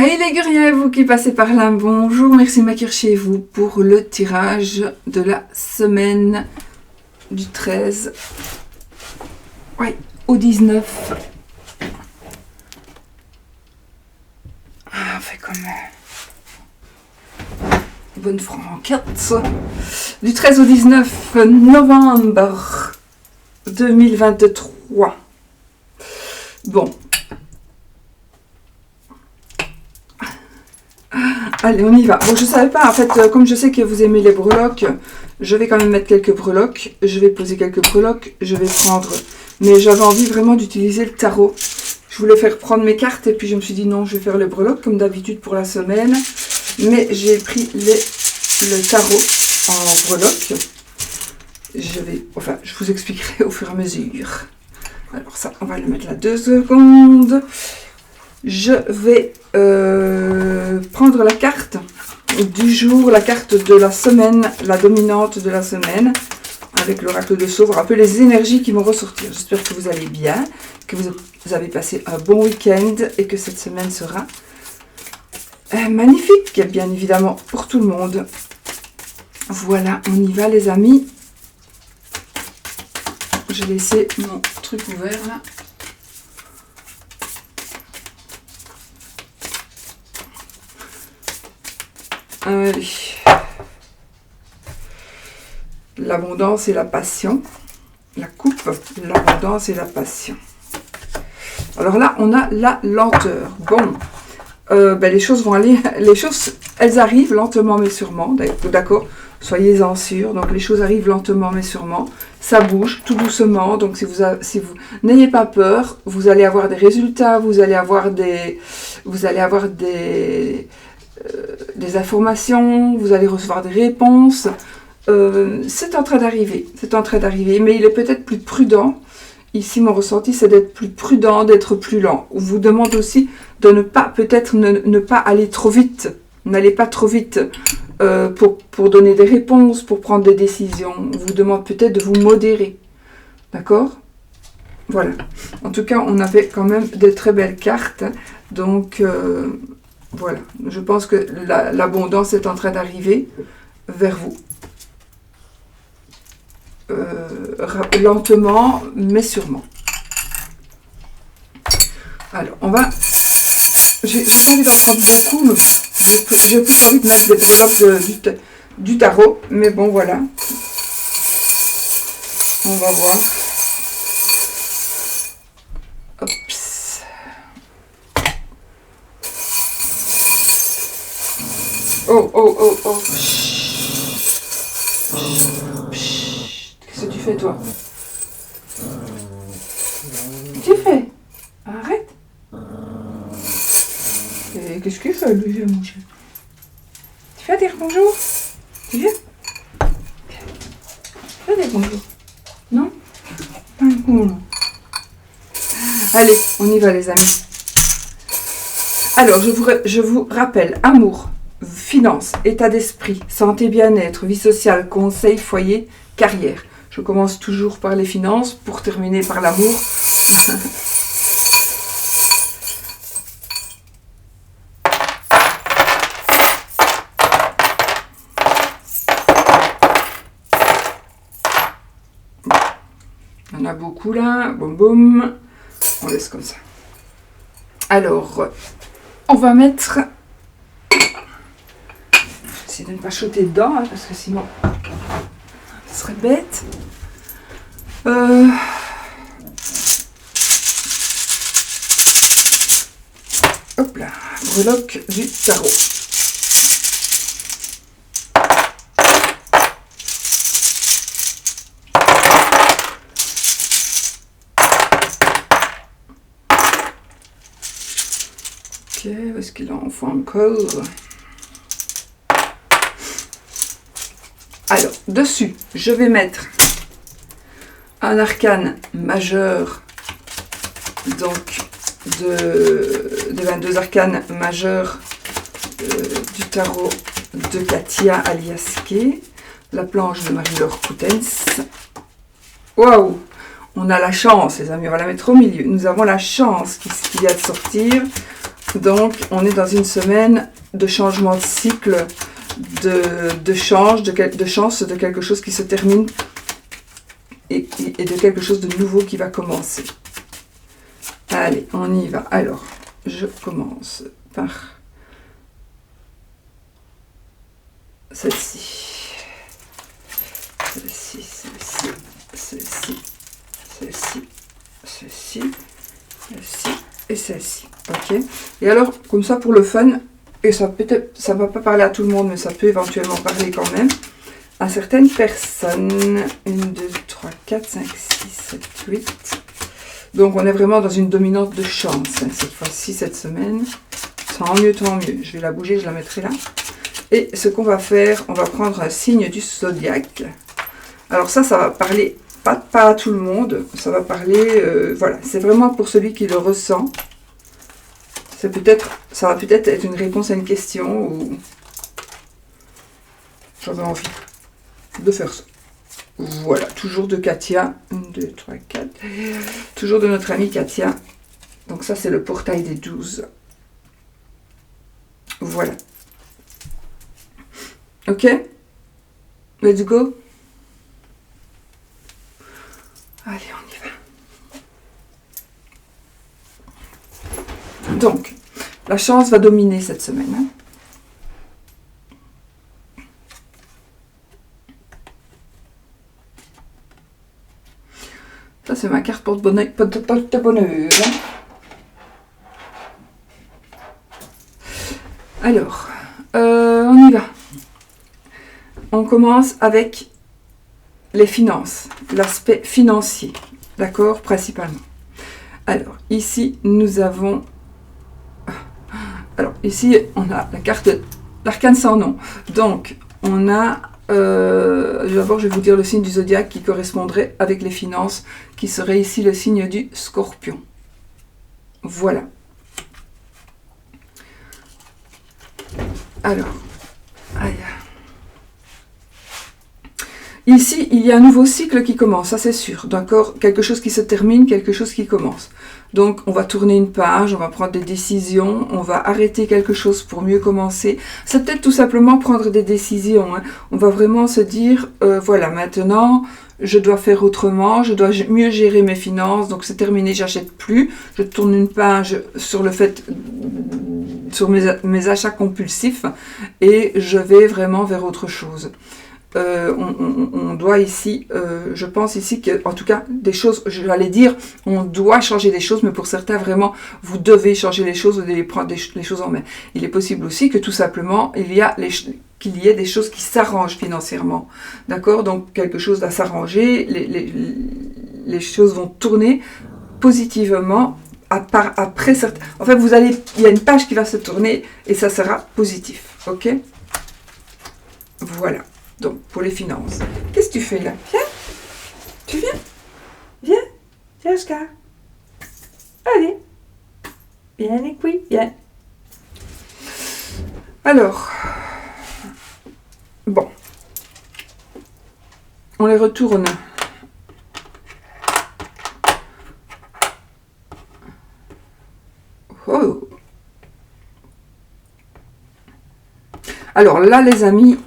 Hey les guerriers, vous qui passez par là, bonjour, merci de m'accueillir chez vous pour le tirage de la semaine du 13 au 19. On fait comme bonne franquette. Du 13 au 19 novembre 2023. Bon. Allez, on y va. Bon, je savais pas, en fait, comme je sais que vous aimez les breloques, je vais quand même mettre quelques breloques. Je vais poser quelques breloques. Je vais prendre... Mais j'avais envie vraiment d'utiliser le tarot. Je voulais faire prendre mes cartes et puis je me suis dit non, je vais faire les breloques comme d'habitude pour la semaine. Mais j'ai pris le tarot en breloques. Je vous expliquerai au fur et à mesure. Alors ça, on va le mettre là 2 secondes. Je vais prendre la carte du jour, la carte de la semaine, la dominante de la semaine, avec l'oracle de Sceaux, un peu les énergies qui vont ressortir. J'espère que vous allez bien, que vous avez passé un bon week-end et que cette semaine sera magnifique, bien évidemment, pour tout le monde. Voilà, on y va les amis. J'ai laissé mon truc ouvert là. Allez. L'abondance et la passion. La coupe, l'abondance et la passion. Alors là, on a la lenteur. Bon, les choses vont aller... Les choses, elles arrivent lentement mais sûrement. D'accord? Soyez-en sûrs. Donc les choses arrivent lentement mais sûrement. Ça bouge tout doucement. Donc si vous n'ayez pas peur, vous allez avoir des résultats. Vous allez avoir des informations, vous allez recevoir des réponses. C'est en train d'arriver, mais il est peut-être plus prudent. Ici, mon ressenti, c'est d'être plus prudent, d'être plus lent. On vous demande aussi de ne pas, peut-être, ne pas aller trop vite. N'allez pas trop vite pour donner des réponses, pour prendre des décisions. On vous demande peut-être de vous modérer. D'accord ? Voilà. En tout cas, on avait quand même de très belles cartes. Donc... voilà, je pense que l'abondance est en train d'arriver vers vous. Lentement, mais sûrement. Alors, on va... J'ai pas envie d'en prendre beaucoup, mais j'ai plus envie de mettre des breloques du tarot, mais bon, voilà. On va voir. Oups. Oh. Qu'est-ce que tu fais, toi? Qu'est-ce que tu fais? Arrête. Et qu'est-ce qu'il fait, lui, mon chien? Tu vas dire bonjour? Tu viens? Tu vas dire bonjour? Non? Pas un coup, non. Allez, on y va, les amis. Alors, je vous rappelle, amour, finances, état d'esprit, santé, bien-être, vie sociale, conseil, foyer, carrière. Je commence toujours par les finances pour terminer par l'amour. Il y en a beaucoup là. Boum boum. On laisse comme ça. Alors, on va mettre... J'essaie de ne pas choter dedans, hein, parce que sinon, ce serait bête. Hop là, breloque du tarot. Ok, où est-ce qu'il en faut encore? Alors, dessus, je vais mettre un arcane majeur, donc des 22 arcanes majeurs du tarot de Katia Aliaske, la planche de Marie-Laure Coutens. Waouh! On a la chance, les amis, on va la mettre au milieu. Nous avons la chance qu'il y a de sortir Donc, on est dans une semaine de changement de cycle, de change, de chance, de quelque chose qui se termine et de quelque chose de nouveau qui va commencer. Allez, on y va. Alors, je commence par celle-ci. Celle-ci, celle-ci, celle-ci, celle-ci, celle-ci, celle-ci et celle-ci. Ok. Et alors, comme ça, pour le fun, et ça peut-être, ça va pas parler à tout le monde, mais ça peut éventuellement parler quand même à certaines personnes. 1, 2, 3, 4, 5, 6, 7, 8. Donc, on est vraiment dans une dominante de chance, hein, cette fois-ci, cette semaine. Tant mieux, tant mieux. Je vais la bouger, je la mettrai là. Et ce qu'on va faire, on va prendre un signe du zodiaque. Alors ça va parler pas à tout le monde. Ça va parler, voilà, c'est vraiment pour celui qui le ressent. Ça va peut-être être une réponse à une question ou j'avais envie de faire ça. Voilà, toujours de Katia. 1, 2, 3, 4. Toujours de notre amie Katia. Donc ça, c'est le portail des 12. Voilà. Ok? Let's go. Allez, on y va. Donc, la chance va dominer cette semaine. Hein. Ça, c'est ma carte porte-bonheur. Hein. Alors, on y va. On commence avec les finances, l'aspect financier, d'accord, principalement. Alors, ici, nous avons... Alors, ici, on a la carte, l'arcane sans nom. Donc, on a... D'abord, je vais vous dire le signe du zodiaque qui correspondrait avec les finances, qui serait ici le signe du Scorpion. Voilà. Alors, aïe. Ici, il y a un nouveau cycle qui commence, ça c'est sûr, d'accord? Quelque chose qui se termine, quelque chose qui commence. Donc, on va tourner une page, on va prendre des décisions, on va arrêter quelque chose pour mieux commencer. C'est peut-être tout simplement prendre des décisions. Hein. On va vraiment se dire, voilà, maintenant, je dois faire autrement, je dois mieux gérer mes finances, donc c'est terminé, j'achète plus. Je tourne une page sur le fait, sur mes achats compulsifs et je vais vraiment vers autre chose. On doit ici, je pense ici que, en tout cas, des choses, je vais aller dire, on doit changer des choses, mais pour certains, vraiment, vous devez changer les choses, vous devez prendre les choses en main. Il est possible aussi que tout simplement, qu'il y ait des choses qui s'arrangent financièrement. D'accord? Donc, quelque chose va s'arranger, les choses vont tourner positivement après certains. En fait, il y a une page qui va se tourner et ça sera positif. Ok? Voilà. Donc, pour les finances. Qu'est-ce que tu fais là? Viens. Tu viens? Viens. Viens, Oscar. Allez. Viens, Nicky. Viens. Alors. Bon. On les retourne. Oh. Alors là, les amis...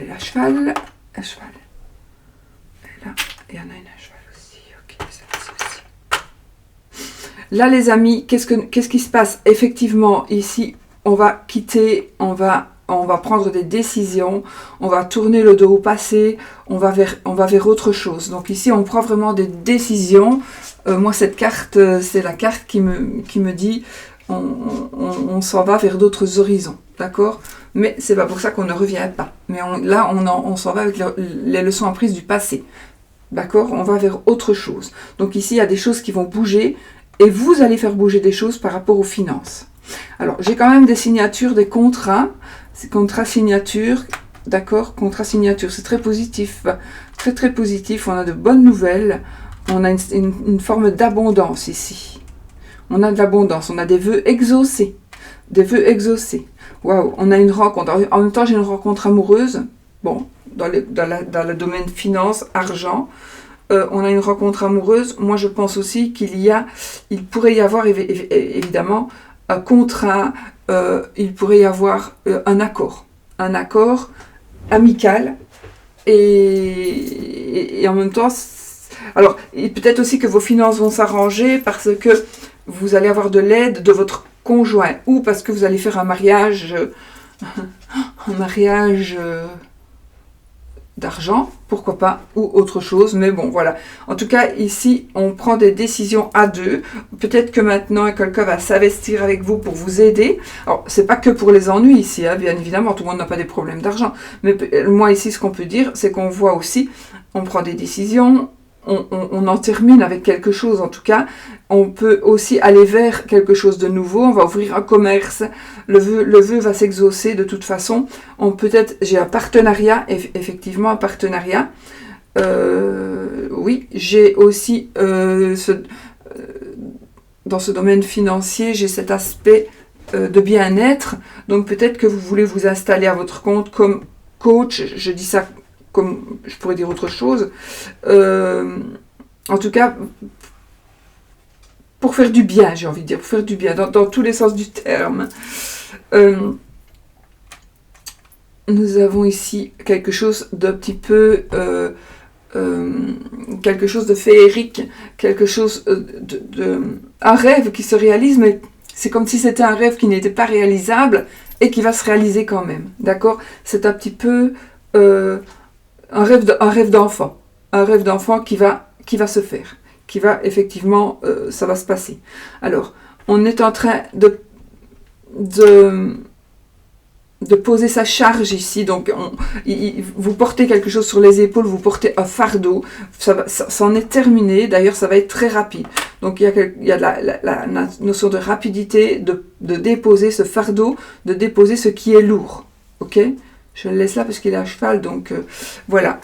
La cheval. La cheval. Et là, il y en a une à cheval aussi. Ok, celle-ci aussi. Là, les amis, qu'est-ce qui se passe? Effectivement, ici, on va quitter, on va prendre des décisions, on va tourner le dos au passé, on va vers autre chose. Donc ici, on prend vraiment des décisions. Moi, cette carte, c'est la carte qui me dit on s'en va vers d'autres horizons. D'accord? Mais c'est pas pour ça qu'on ne revient pas. Mais là, on s'en va avec les leçons apprises du passé. D'accord? On va vers autre chose. Donc ici, il y a des choses qui vont bouger et vous allez faire bouger des choses par rapport aux finances. Alors, j'ai quand même des signatures, des contrats. Ces contrats signatures, d'accord? Contrat signature, c'est très positif. Très, très positif. On a de bonnes nouvelles. On a une forme d'abondance ici. On a de l'abondance. On a des vœux exaucés. Des vœux exaucés. Waouh, on a une rencontre. En même temps, j'ai une rencontre amoureuse. Bon, dans le domaine finance, argent. on a une rencontre amoureuse, moi je pense aussi il pourrait y avoir évidemment un contrat, il pourrait y avoir un accord amical, et en même temps, alors peut-être aussi que vos finances vont s'arranger parce que vous allez avoir de l'aide de votre conjoint, ou parce que vous allez faire un mariage d'argent, pourquoi pas, ou autre chose, mais bon, voilà. En tout cas, ici, on prend des décisions à deux. Peut-être que maintenant, quelqu'un va s'investir avec vous pour vous aider. Alors, c'est pas que pour les ennuis ici, hein, bien évidemment, tout le monde n'a pas des problèmes d'argent. Mais moi, ici, ce qu'on peut dire, c'est qu'on voit aussi, on prend des décisions, on en termine avec quelque chose, en tout cas. On peut aussi aller vers quelque chose de nouveau, on va ouvrir un commerce, le vœu va s'exaucer de toute façon. J'ai un partenariat, effectivement un partenariat. Oui, j'ai aussi, dans ce domaine financier, j'ai cet aspect de bien-être. Donc peut-être que vous voulez vous installer à votre compte comme coach, je dis ça comme je pourrais dire autre chose. En tout cas, pour faire du bien, j'ai envie de dire, pour faire du bien, dans tous les sens du terme. Nous avons ici quelque chose d'un petit peu, quelque chose de féerique, quelque chose un rêve qui se réalise, mais c'est comme si c'était un rêve qui n'était pas réalisable et qui va se réaliser quand même, d'accord? C'est un petit peu un rêve d'enfant, qui va se faire, qui va effectivement, ça va se passer. Alors, on est en train de poser sa charge ici, donc vous portez quelque chose sur les épaules, vous portez un fardeau, ça en est terminé, d'ailleurs ça va être très rapide. Donc il y a la notion de rapidité, de déposer ce fardeau, de déposer ce qui est lourd, ok? Je le laisse là parce qu'il est à cheval, donc voilà.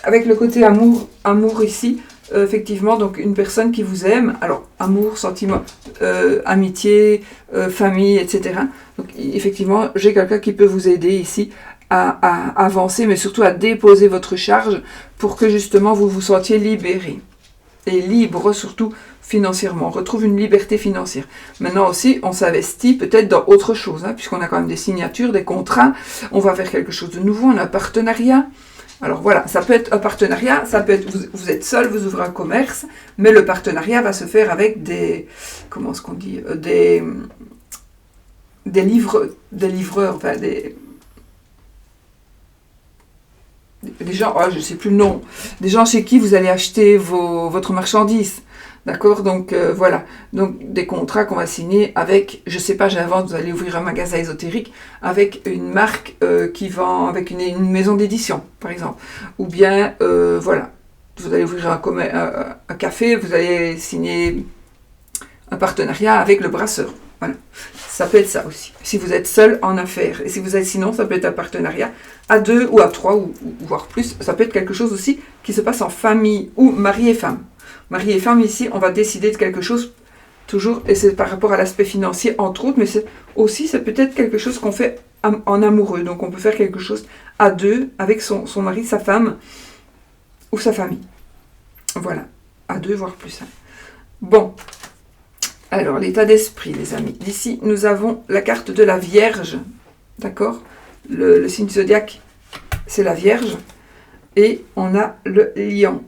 Avec le côté amour ici, effectivement, donc une personne qui vous aime, alors amour, sentiment, amitié, famille, etc. Donc effectivement, j'ai quelqu'un qui peut vous aider ici à avancer, mais surtout à déposer votre charge pour que justement vous vous sentiez libéré. Et libre surtout financièrement. On retrouve une liberté financière. Maintenant aussi, on s'investit peut-être dans autre chose, hein, puisqu'on a quand même des signatures, des contrats, on va faire quelque chose de nouveau, on a un partenariat. Alors voilà, ça peut être un partenariat, ça peut être, vous êtes seul, vous ouvrez un commerce, mais le partenariat va se faire avec des livreurs, enfin des gens, je ne sais plus le nom, des gens chez qui vous allez acheter votre marchandise. D'accord, donc voilà, donc des contrats qu'on va signer avec, je sais pas, j'invente, vous allez ouvrir un magasin ésotérique avec une marque qui vend, avec une maison d'édition, par exemple. Ou bien, voilà, vous allez ouvrir un café, vous allez signer un partenariat avec le brasseur. Voilà, ça peut être ça aussi. Si vous êtes seul en affaires, et si vous êtes sinon, ça peut être un partenariat à 2 ou à 3 ou voire plus. Ça peut être quelque chose aussi qui se passe en famille ou mari et femme. Mari et femme, ici, on va décider de quelque chose, toujours, et c'est par rapport à l'aspect financier, entre autres, mais c'est peut-être quelque chose qu'on fait en amoureux. Donc, on peut faire quelque chose à 2, avec son mari, sa femme, ou sa famille. Voilà, à 2, voire plus. Bon, alors, l'état d'esprit, les amis. Ici, nous avons la carte de la Vierge, d'accord? Le signe zodiaque, c'est la Vierge, et on a le lion.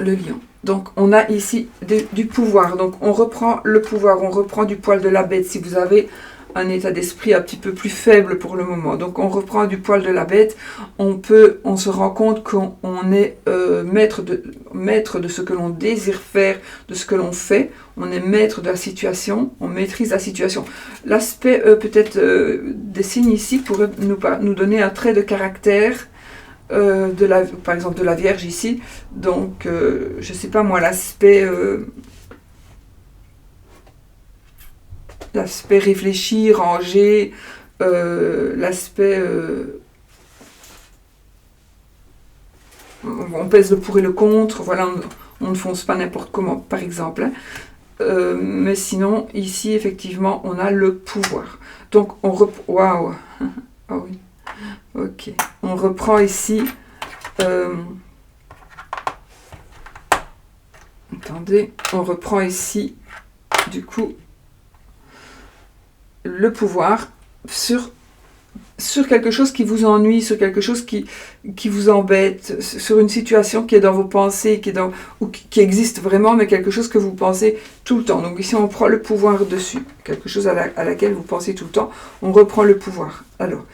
Le lion. Donc, on a ici du pouvoir. Donc, on reprend le pouvoir, on reprend du poil de la bête. Si vous avez un état d'esprit un petit peu plus faible pour le moment. Donc, on reprend du poil de la bête. On se rend compte qu'on est maître de ce que l'on désire faire, de ce que l'on fait. On est maître de la situation, on maîtrise la situation. L'aspect peut-être des signes ici pourrait nous donner un trait de caractère, par exemple de la Vierge ici, donc je sais pas moi, l'aspect réfléchi, rangé, l'aspect on pèse le pour et le contre, voilà, on ne fonce pas n'importe comment, par exemple, hein. Mais sinon ici effectivement on a le pouvoir, donc waouh. Ah oui. Ok, on reprend ici Attendez, on reprend ici, du coup, le pouvoir sur quelque chose qui vous ennuie, sur quelque chose qui vous embête, sur une situation qui est dans vos pensées, ou qui existe vraiment, mais quelque chose que vous pensez tout le temps. Donc ici, on prend le pouvoir dessus, quelque chose à laquelle vous pensez tout le temps, on reprend le pouvoir. Alors,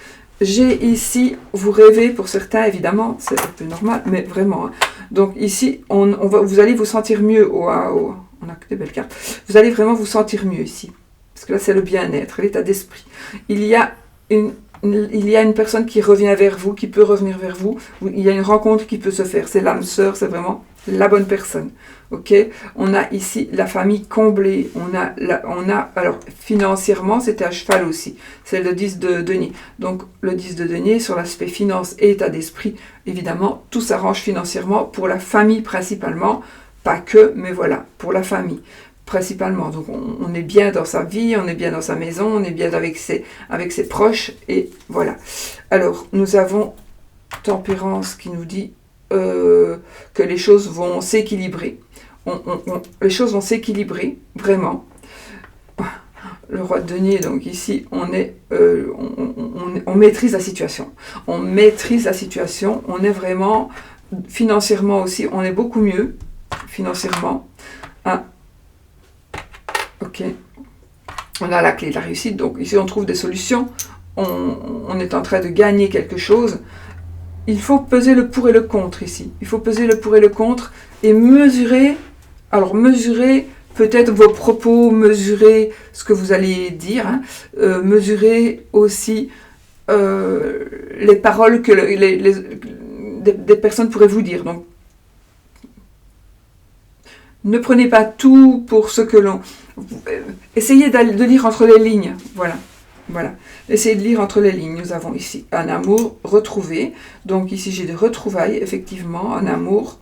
j'ai ici, vous rêvez pour certains, évidemment, c'est un peu normal, mais vraiment. Hein. Donc ici, vous allez vous sentir mieux. On a que des belles cartes. Vous allez vraiment vous sentir mieux ici. Parce que là, c'est le bien-être, l'état d'esprit. Il y a une personne qui revient vers vous, qui peut revenir vers vous. Il y a une rencontre qui peut se faire. C'est l'âme sœur, c'est vraiment la bonne personne. Ok, on a ici la famille comblée. On a alors financièrement, c'était à cheval aussi. C'est le 10 de denier. Donc le 10 de denier sur l'aspect finance et état d'esprit. Évidemment, tout s'arrange financièrement pour la famille principalement. Pas que, mais voilà, pour la famille. Principalement, donc on est bien dans sa vie, on est bien dans sa maison, on est bien avec ses proches, et voilà. Alors, nous avons Tempérance qui nous dit que les choses vont s'équilibrer. Les choses vont s'équilibrer, vraiment. Le roi de denier, donc ici, on maîtrise la situation. On maîtrise la situation, on est vraiment, financièrement aussi, on est beaucoup mieux, financièrement. Ok, on a la clé de la réussite, donc ici on trouve des solutions, on est en train de gagner quelque chose. Il faut peser le pour et le contre ici, il faut peser le pour et le contre et mesurer, peut-être vos propos, mesurer ce que vous allez dire, hein, mesurer aussi les paroles que des personnes pourraient vous dire. Donc, ne prenez pas tout pour ce que l'on... Essayez de lire entre les lignes. Voilà. Essayez de lire entre les lignes. Nous avons ici un amour retrouvé. Donc ici, j'ai des retrouvailles, effectivement, un amour.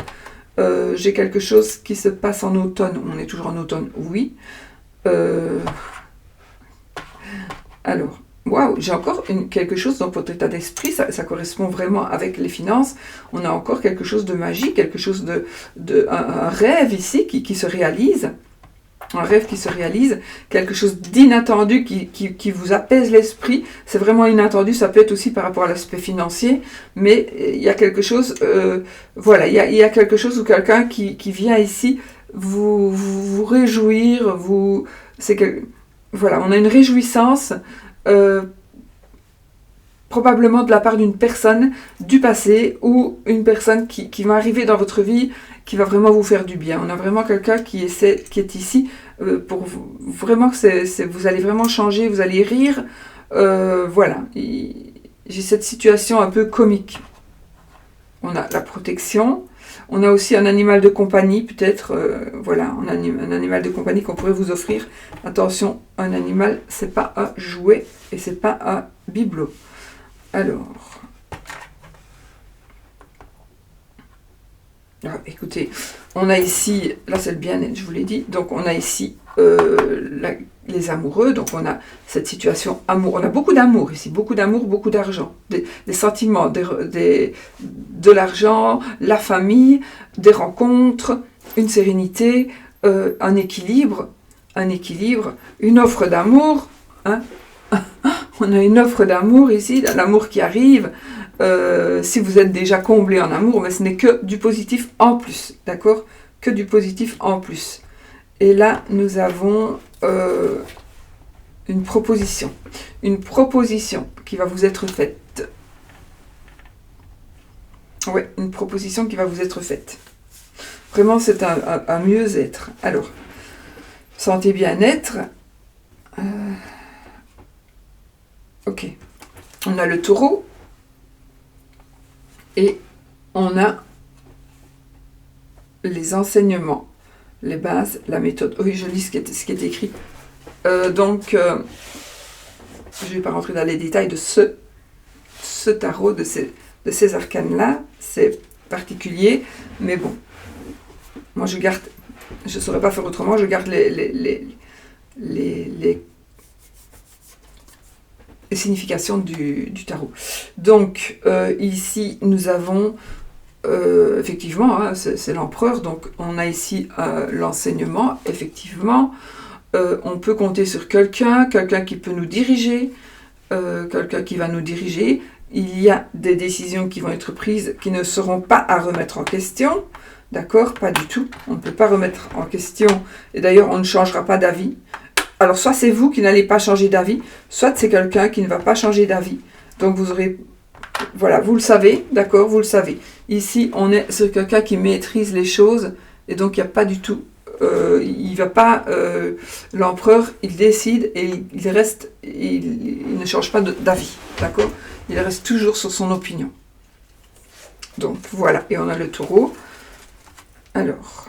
J'ai quelque chose qui se passe en automne. On est toujours en automne, oui. Alors, waouh, j'ai encore quelque chose dans votre état d'esprit, ça correspond vraiment avec les finances. On a encore quelque chose de magique, quelque chose un rêve ici qui se réalise. Un rêve qui se réalise, quelque chose d'inattendu qui vous apaise l'esprit. C'est vraiment inattendu, ça peut être aussi par rapport à l'aspect financier, mais il y a quelque chose, voilà, il y a quelque chose ou quelqu'un qui vient ici vous réjouir, voilà, on a une réjouissance, probablement de la part d'une personne du passé ou une personne qui va arriver dans votre vie, qui va vraiment vous faire du bien. On a vraiment quelqu'un qui est ici pour vraiment que vous allez vraiment changer, vous allez rire. Voilà, j'ai cette situation un peu comique. On a la protection, on a aussi un animal de compagnie, peut-être, voilà, un animal de compagnie qu'on pourrait vous offrir. Attention, un animal, c'est pas un jouet et c'est pas un bibelot. Alors, écoutez, on a ici, là c'est le bien-être, je vous l'ai dit, donc on a ici les amoureux, donc on a cette situation amour, on a beaucoup d'amour ici, beaucoup d'amour, beaucoup d'argent, des sentiments, de l'argent, la famille, des rencontres, une sérénité, un équilibre, une offre d'amour, hein. On a une offre d'amour ici, l'amour qui arrive, si vous êtes déjà comblé en amour, mais ce n'est que du positif en plus, d'accord? Que du positif en plus. Et là, nous avons une proposition qui va vous être faite. Oui, une proposition qui va vous être faite. Vraiment, c'est un mieux-être. Alors, santé bien-être. Ok. On a le taureau. Et on a les enseignements, les bases, la méthode. Oui, je lis ce qui est écrit. Donc, je ne vais pas rentrer dans les détails de ce tarot, de ces arcanes-là. C'est particulier, mais bon. Moi, je ne saurais pas faire autrement. Je garde les significations du tarot. Donc, ici, nous avons effectivement, hein, c'est l'empereur, donc on a ici l'enseignement, effectivement. On peut compter sur quelqu'un qui peut nous diriger, quelqu'un qui va nous diriger. Il y a des décisions qui vont être prises qui ne seront pas à remettre en question. D'accord? Pas du tout. On ne peut pas remettre en question. Et d'ailleurs, on ne changera pas d'avis. Alors, soit c'est vous qui n'allez pas changer d'avis, soit c'est quelqu'un qui ne va pas changer d'avis. Donc, vous aurez... Voilà, vous le savez, d'accord? Vous le savez. Ici, on est sur quelqu'un qui maîtrise les choses. Et donc, il n'y a pas du tout... il va pas... l'empereur, il décide et il reste... Il ne change pas d'avis. D'accord? Il reste toujours sur son opinion. Donc, voilà. Et on a le taureau. Alors,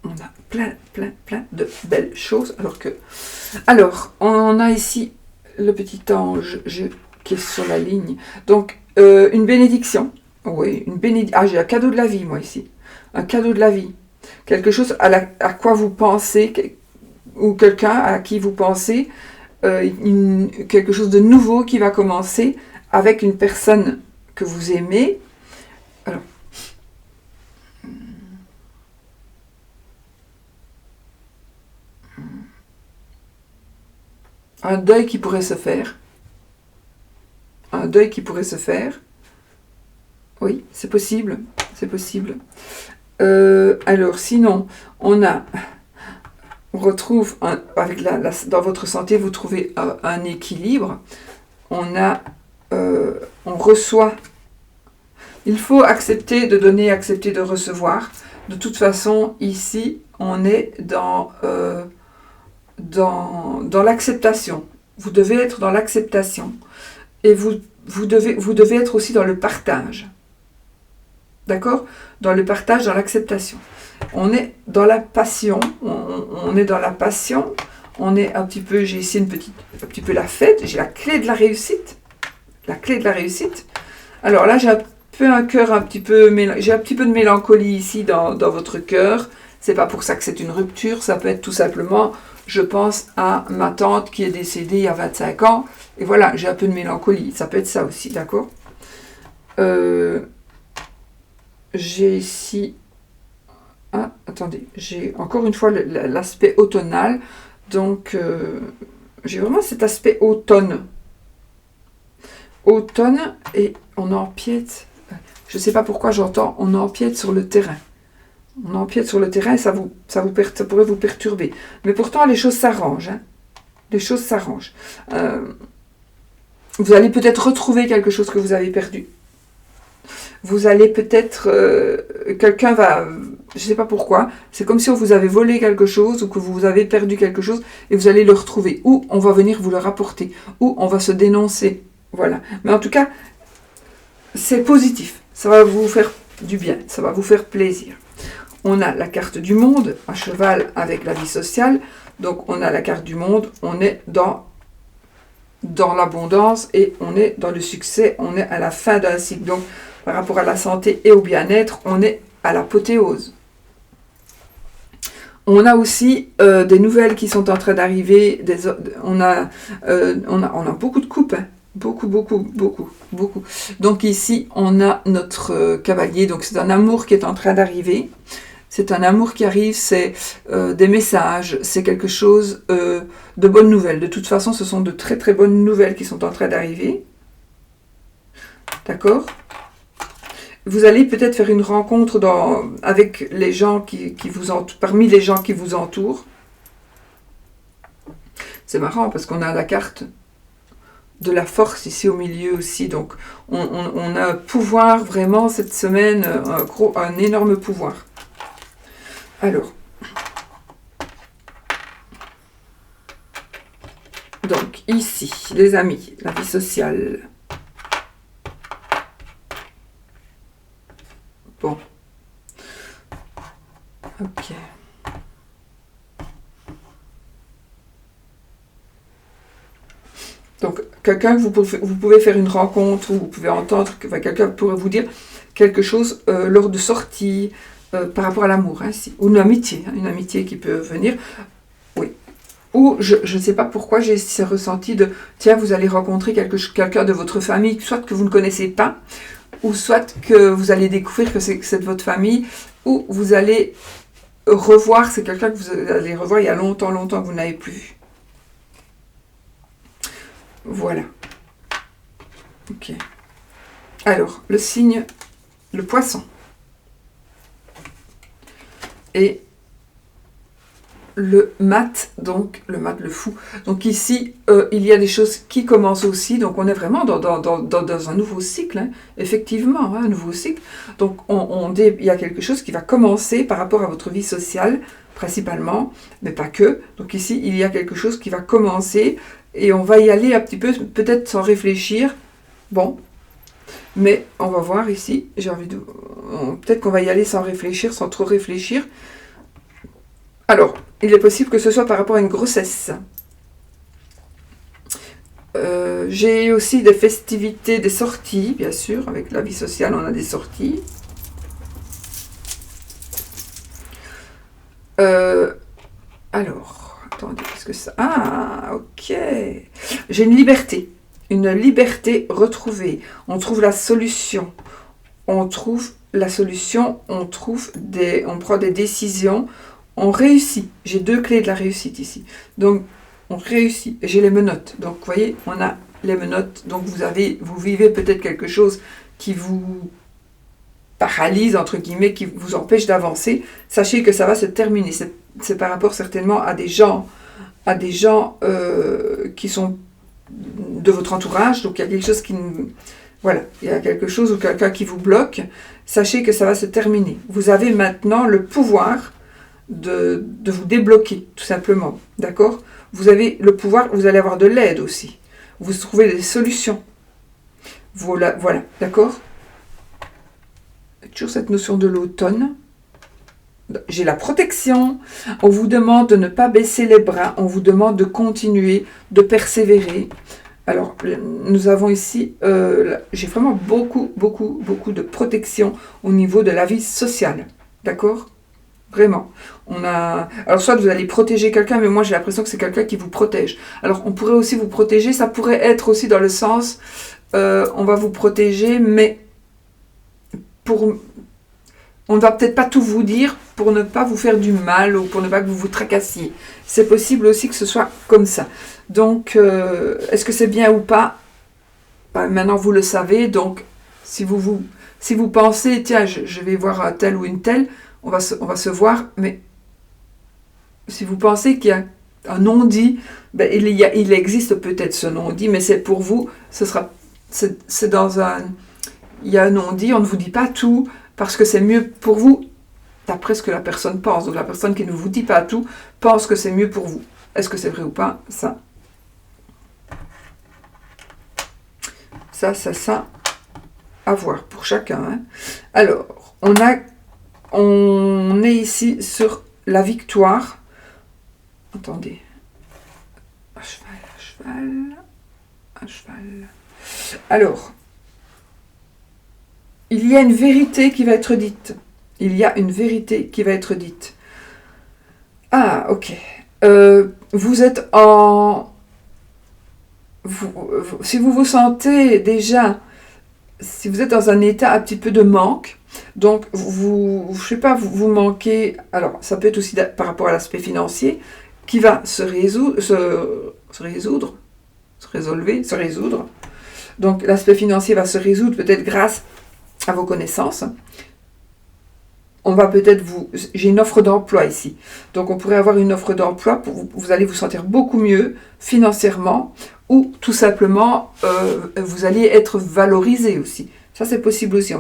on a plein de belles choses. Alors, on a ici le petit ange qui est sur la ligne. Donc, une bénédiction. Oui, une bénédiction. Ah, j'ai un cadeau de la vie, moi, ici. Un cadeau de la vie. Quelque chose à quoi vous pensez, ou quelqu'un à qui vous pensez, quelque chose de nouveau qui va commencer avec une personne que vous aimez. Alors, un deuil qui pourrait se faire. Un deuil qui pourrait se faire. Oui, c'est possible. C'est possible. Alors, sinon, on retrouve, dans votre santé, vous trouvez un équilibre. On reçoit. Il faut accepter de donner, accepter de recevoir. De toute façon, ici, on est dans l'acceptation. Vous devez être dans l'acceptation. Et vous devez être aussi dans le partage. D'accord? Dans le partage, dans l'acceptation. On est dans la passion. On est dans la passion. On est un petit peu, j'ai ici un petit peu la fête. J'ai la clé de la réussite. La clé de la réussite. Alors là, j'ai un cœur j'ai un petit peu de mélancolie ici dans votre cœur. C'est pas pour ça que c'est une rupture, ça peut être tout simplement, je pense à ma tante qui est décédée il y a 25 ans, et voilà, j'ai un peu de mélancolie, ça peut être ça aussi, d'accord? J'ai ici, attendez, j'ai encore une fois l'aspect automnal, donc j'ai vraiment cet aspect automne, et on empiète. Je ne sais pas pourquoi j'entends, on empiète sur le terrain. On empiète sur le terrain et ça pourrait vous perturber. Mais pourtant, les choses s'arrangent. Hein. Les choses s'arrangent. Vous allez peut-être retrouver quelque chose que vous avez perdu. Vous allez peut-être... quelqu'un va... Je ne sais pas pourquoi. C'est comme si on vous avait volé quelque chose ou que vous avez perdu quelque chose et vous allez le retrouver. Ou on va venir vous le rapporter. Ou on va se dénoncer. Voilà. Mais en tout cas, c'est positif. Ça va vous faire du bien, ça va vous faire plaisir. On a la carte du monde, à cheval avec la vie sociale. Donc on a la carte du monde, on est dans l'abondance et on est dans le succès, on est à la fin d'un cycle. Donc par rapport à la santé et au bien-être, on est à l'apothéose. On a aussi des nouvelles qui sont en train d'arriver. On a beaucoup de coupes. Hein. Beaucoup. Donc ici, on a notre cavalier. Donc c'est un amour qui est en train d'arriver. C'est un amour qui arrive, c'est des messages, c'est quelque chose de bonnes nouvelles. De toute façon, ce sont de très très bonnes nouvelles qui sont en train d'arriver. D'accord ? Vous allez peut-être faire une rencontre avec les gens qui vous entourent, parmi les gens qui vous entourent. C'est marrant parce qu'on a la carte de la force ici au milieu aussi. Donc on a un pouvoir vraiment cette semaine, un énorme pouvoir. Alors, donc ici, les amis, la vie sociale. Bon. Ok. Donc, quelqu'un que vous pouvez faire une rencontre, ou vous pouvez entendre, quelqu'un pourrait vous dire quelque chose lors de sorties, par rapport à l'amour, hein, ou une amitié qui peut venir. Oui, Ou je ne sais pas pourquoi j'ai ce ressenti de, tiens, vous allez rencontrer quelqu'un de votre famille, soit que vous ne connaissez pas, ou soit que vous allez découvrir que c'est de votre famille, ou vous allez revoir, c'est quelqu'un que vous allez revoir il y a longtemps, longtemps que vous n'avez plus vu. Voilà. Ok. Alors, le signe, le poisson. Et le mat, donc le mat, le fou. Donc ici, il y a des choses qui commencent aussi. Donc on est vraiment dans un nouveau cycle, hein, effectivement, hein, un nouveau cycle. Donc il y a quelque chose qui va commencer par rapport à votre vie sociale, principalement, mais pas que. Donc ici, il y a quelque chose qui va commencer et on va y aller un petit peu, peut-être sans réfléchir. Bon, mais on va voir ici, j'ai envie de... Peut-être qu'on va y aller sans réfléchir, sans trop réfléchir. Alors, il est possible que ce soit par rapport à une grossesse. J'ai aussi des festivités, des sorties, bien sûr. Avec la vie sociale, on a des sorties. Alors, attendez, qu'est-ce que ça... Ah, ok. J'ai une liberté retrouvée. On trouve la solution. On prend des décisions. On réussit. J'ai 2 clés de la réussite ici. Donc, on réussit. J'ai les menottes. Donc, vous voyez, on a les menottes. Donc, vous vivez peut-être quelque chose qui vous paralyse, entre guillemets, qui vous empêche d'avancer. Sachez que ça va se terminer. C'est par rapport certainement à des gens qui sont de votre entourage. Donc, il y a quelque chose qui... Voilà, il y a quelque chose ou quelqu'un qui vous bloque. Sachez que ça va se terminer. Vous avez maintenant le pouvoir de vous débloquer, tout simplement. D'accord? Vous avez le pouvoir, vous allez avoir de l'aide aussi. Vous trouvez des solutions. Voilà, d'accord? Toujours cette notion de l'automne. J'ai la protection. On vous demande de ne pas baisser les bras. On vous demande de continuer, de persévérer. Alors, nous avons ici, j'ai vraiment beaucoup de protection au niveau de la vie sociale. D'accord? Vraiment. Alors, soit vous allez protéger quelqu'un, mais moi j'ai l'impression que c'est quelqu'un qui vous protège. Alors, on pourrait aussi vous protéger, ça pourrait être aussi dans le sens, on va vous protéger, mais on ne va peut-être pas tout vous dire pour ne pas vous faire du mal ou pour ne pas que vous vous tracassiez. C'est possible aussi que ce soit comme ça. Donc, est-ce que c'est bien ou pas? Maintenant, vous le savez. Donc, si vous pensez, tiens, je vais voir un tel ou une telle, on va se voir, mais si vous pensez qu'il y a un non-dit, ben, il existe peut-être ce non-dit, mais c'est pour vous, c'est dans un... Il y a un non-dit, on ne vous dit pas tout, parce que c'est mieux pour vous, d'après ce que la personne pense. Donc la personne qui ne vous dit pas tout pense que c'est mieux pour vous. Est-ce que c'est vrai ou pas? Ça, à voir pour chacun. Hein. Alors, on est ici sur la victoire. Attendez. Un cheval. Alors, il y a une vérité qui va être dite. Ah, ok. Vous êtes en... si vous vous sentez déjà... Si vous êtes dans un état un petit peu de manque, donc je sais pas, vous manquez... Alors, ça peut être aussi par rapport à l'aspect financier, qui va se résoudre. Donc, l'aspect financier va se résoudre peut-être grâce à vos connaissances. On va peut-être j'ai une offre d'emploi ici. Donc, on pourrait avoir une offre d'emploi, vous allez vous sentir beaucoup mieux financièrement, ou tout simplement, vous allez être valorisé aussi. Ça, c'est possible aussi.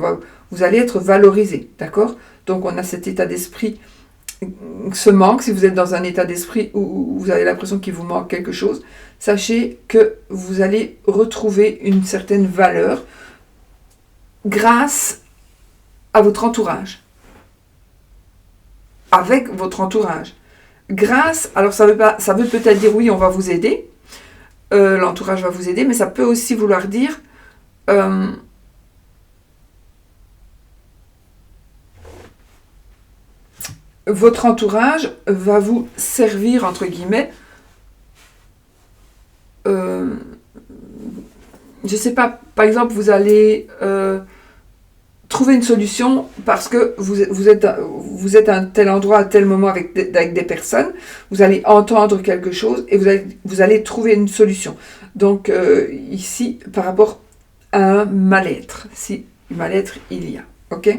Vous allez être valorisé, d'accord? Donc, on a cet état d'esprit, ce manque. Si vous êtes dans un état d'esprit où vous avez l'impression qu'il vous manque quelque chose, sachez que vous allez retrouver une certaine valeur grâce à votre entourage. Avec votre entourage. Alors ça veut peut-être dire oui, on va vous aider, l'entourage va vous aider, mais ça peut aussi vouloir dire votre entourage va vous servir, entre guillemets, je sais pas, par exemple, vous allez trouver une solution parce que vous êtes à un tel endroit, à tel moment avec des personnes, vous allez entendre quelque chose et vous allez trouver une solution. Donc, ici, par rapport à un mal-être, si mal-être il y a, ok?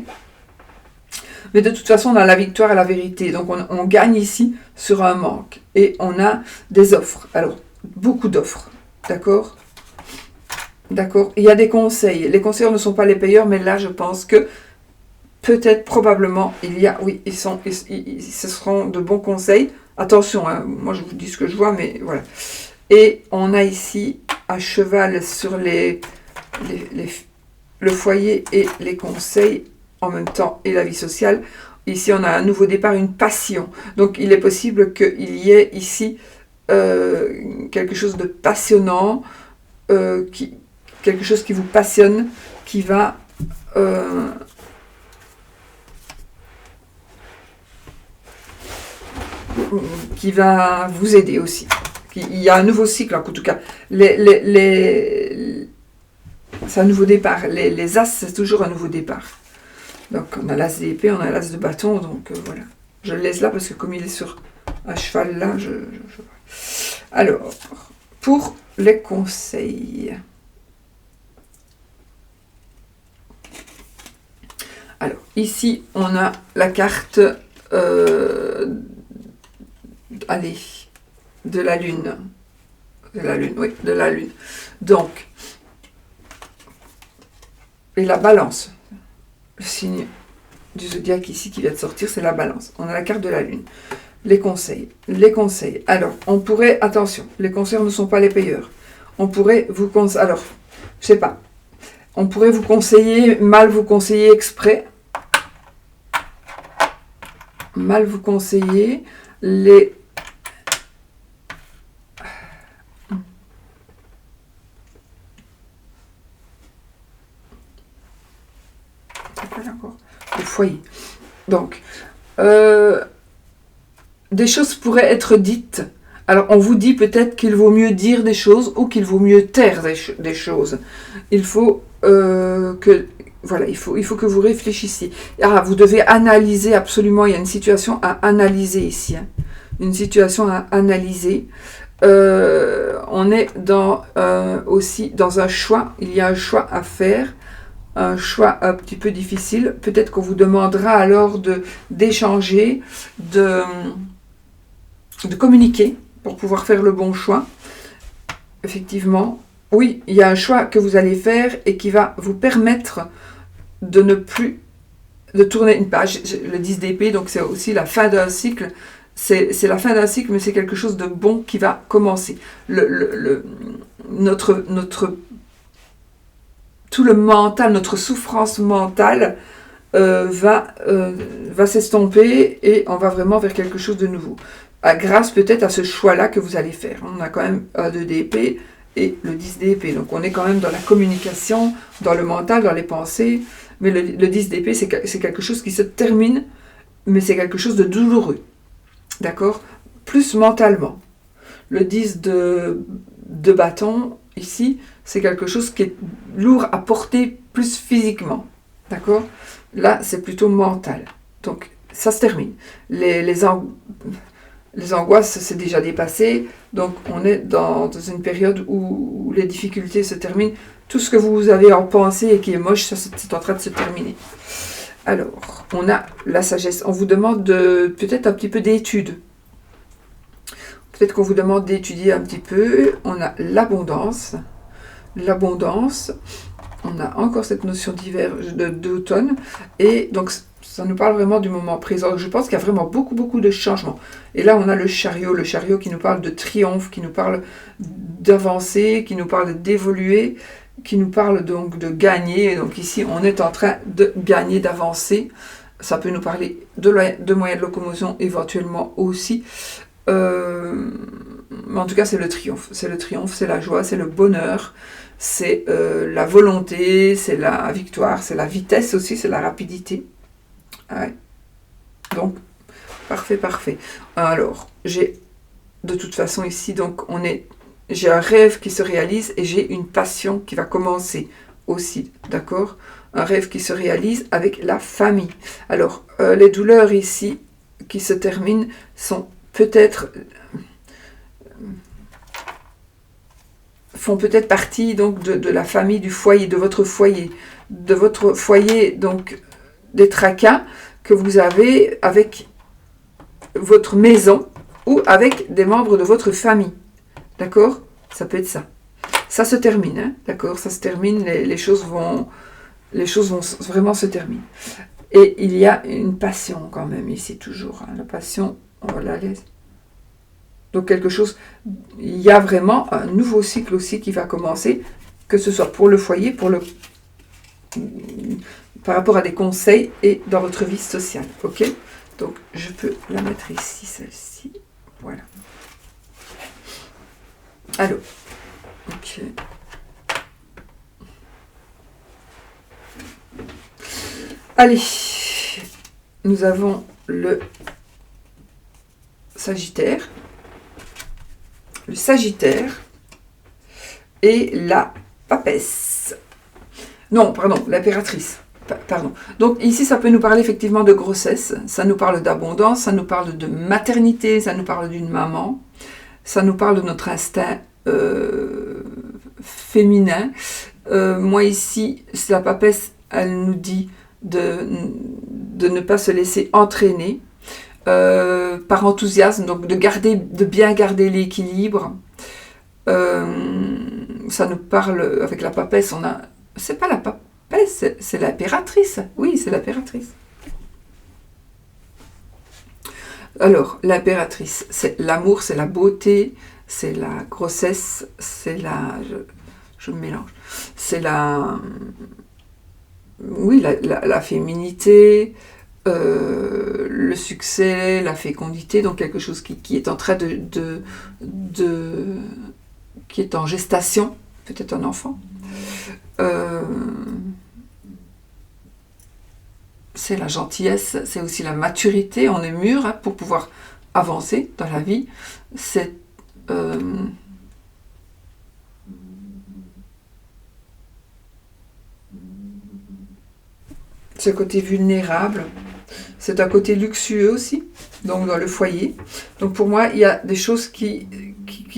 Mais de toute façon, on a la victoire et la vérité. Donc, on gagne ici sur un manque. Et on a des offres. Alors, beaucoup d'offres. D'accord? D'accord? Il y a des conseils. Les conseillers ne sont pas les payeurs, mais là, je pense que peut-être, probablement, il y a... Oui, ce seront de bons conseils. Attention, hein, moi, je vous dis ce que je vois, mais voilà. Et on a ici, à cheval sur le foyer et les conseils en même temps et la vie sociale. Ici, on a un nouveau départ, une passion. Donc, il est possible qu'il y ait ici quelque chose de passionnant, quelque chose qui vous passionne, qui va vous aider aussi. Il y a un nouveau cycle, en tout cas. C'est un nouveau départ. Les as, c'est toujours un nouveau départ. Donc, on a l'as d'épée, on a l'as de bâton, donc voilà. Je le laisse là parce que comme il est sur un cheval là, Alors, pour les conseils. Alors, ici, on a la carte, allez, de la lune. De la lune, oui, de la lune. Donc, et la balance. Le signe du zodiaque ici qui vient de sortir, c'est la balance. On a la carte de la lune. Les conseils. Les conseils. Alors, on pourrait... Attention, les conseils ne sont pas les payeurs. On pourrait vous conseiller... Alors, je sais pas. On pourrait vous conseiller, mal vous conseiller exprès. Mal vous conseiller. Les... Le foyer. Donc, des choses pourraient être dites. Alors, on vous dit peut-être qu'il vaut mieux dire des choses ou qu'il vaut mieux taire des choses. Il faut que... Voilà, il faut que vous réfléchissiez. Ah, vous devez analyser absolument. Il y a une situation à analyser ici. Hein. Une situation à analyser. On est aussi dans un choix. Il y a un choix à faire. Un choix un petit peu difficile. Peut-être qu'on vous demandera alors d'échanger, de communiquer pour pouvoir faire le bon choix. Effectivement, oui, il y a un choix que vous allez faire et qui va vous permettre de ne plus de tourner une page. Le 10 d'épée, donc c'est aussi la fin d'un cycle. C'est la fin d'un cycle, mais c'est quelque chose de bon qui va commencer. Tout le mental, notre souffrance mentale va s'estomper et on va vraiment vers quelque chose de nouveau. Grâce peut-être à ce choix-là que vous allez faire. On a quand même un 2 d'épée et le 10 d'épée. Donc on est quand même dans la communication, dans le mental, dans les pensées. Mais le 10 d'épée, c'est quelque chose qui se termine, mais c'est quelque chose de douloureux. D'accord? Plus mentalement. Le 10 de bâton, ici, c'est quelque chose qui est lourd à porter plus physiquement. D'accord? Là, c'est plutôt mental. Donc, ça se termine. Les angoisses, c'est déjà dépassé. Donc, on est dans une période où les difficultés se terminent. Tout ce que vous avez en pensée et qui est moche, ça, c'est en train de se terminer. Alors, on a la sagesse. On vous demande peut-être un petit peu d'études. Peut-être qu'on vous demande d'étudier un petit peu. On a l'abondance. L'abondance. On a encore cette notion d'hiver, d'automne. Et donc, ça nous parle vraiment du moment présent. Je pense qu'il y a vraiment beaucoup, beaucoup de changements. Et là, on a le chariot qui nous parle de triomphe, qui nous parle d'avancer, qui nous parle d'évoluer, qui nous parle donc de gagner. Donc ici, on est en train de gagner, d'avancer. Ça peut nous parler de moyens de locomotion éventuellement aussi. Mais en tout cas, c'est le triomphe. C'est le triomphe, c'est la joie, c'est le bonheur. C'est la volonté, c'est la victoire, c'est la vitesse aussi, c'est la rapidité. Ouais. Donc, parfait, parfait. Alors, j'ai de toute façon ici, donc on est j'ai un rêve qui se réalise et j'ai une passion qui va commencer aussi, d'accord? Un rêve qui se réalise avec la famille. Alors, les douleurs ici qui se terminent sont peut-être... font peut-être partie donc de la famille, du foyer, de votre foyer, donc des tracas que vous avez avec votre maison ou avec des membres de votre famille. D'accord? Ça peut être ça. Ça se termine, hein? D'accord? Ça se termine, les choses vont vraiment se terminer. Et il y a une passion quand même ici toujours. Hein? La passion, on va la laisser. Donc quelque chose, il y a vraiment un nouveau cycle aussi qui va commencer, que ce soit pour le foyer, par rapport à des conseils et dans votre vie sociale. Ok? Donc je peux la mettre ici, celle-ci. Voilà. Alors, ok. Allez, nous avons le Sagittaire. Le Sagittaire et la Papesse. Non, pardon, l'impératrice. Pardon. Donc ici, ça peut nous parler effectivement de grossesse, ça nous parle d'abondance, ça nous parle de maternité, ça nous parle d'une maman, ça nous parle de notre instinct féminin. Moi ici, la Papesse, elle nous dit de ne pas se laisser entraîner. Par enthousiasme, donc de bien garder l'équilibre. Ça nous parle, avec la Papesse, c'est pas la Papesse, c'est l'impératrice. Oui, c'est l'impératrice. Alors, l'impératrice, c'est l'amour, c'est la beauté, c'est la grossesse, c'est la... Je me mélange. C'est la... Oui, la féminité, le succès, la fécondité, donc quelque chose qui est en train qui est en gestation, peut-être un enfant. C'est la gentillesse, c'est aussi la maturité, on est mûr hein, pour pouvoir avancer dans la vie. C'est ce côté vulnérable. C'est un côté luxueux aussi, donc dans le foyer. Donc pour moi, il y a des choses qui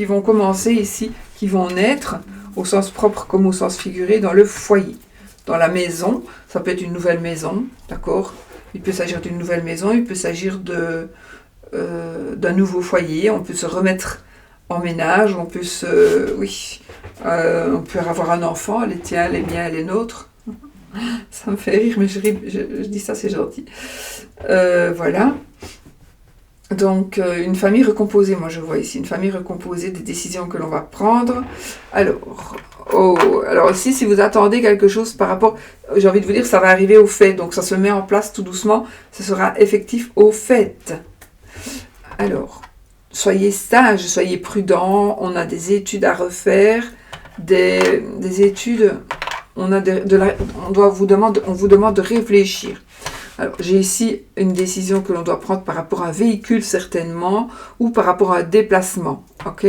vont commencer ici, qui vont naître, au sens propre comme au sens figuré, dans le foyer. Dans la maison, ça peut être une nouvelle maison, d'accord? Il peut s'agir d'une nouvelle maison, il peut s'agir d'un nouveau foyer, on peut se remettre en ménage, on peut on peut avoir un enfant, les tiens, les miens, les nôtres. Ça me fait rire, mais je dis ça, c'est gentil. Voilà. Donc, une famille recomposée, moi je vois ici, une famille recomposée, des décisions que l'on va prendre. Alors ici, si vous attendez quelque chose par rapport, j'ai envie de vous dire, ça va arriver au fait, donc ça se met en place tout doucement, ce sera effectif au fait. Alors, soyez sages, soyez prudents, on a des études à refaire, des études... on vous demande de réfléchir. Alors, j'ai ici une décision que l'on doit prendre par rapport à un véhicule certainement, ou par rapport à un déplacement. Ok,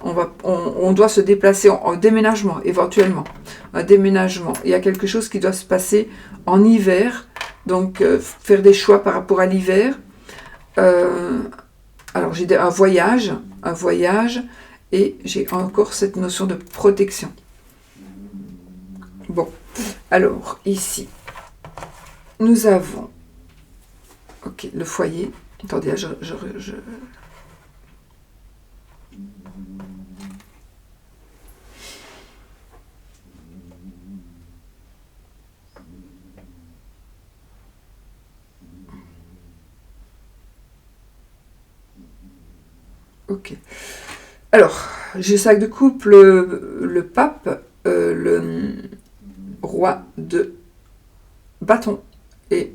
on doit se déplacer en déménagement éventuellement. Un déménagement. Il y a quelque chose qui doit se passer en hiver, donc faire des choix par rapport à l'hiver. Alors j'ai un voyage, et j'ai encore cette notion de protection. Bon, alors ici, nous avons, ok, le foyer. Attendez, ok. Alors, j'ai 5 de couple, le pape, le roi de bâton et...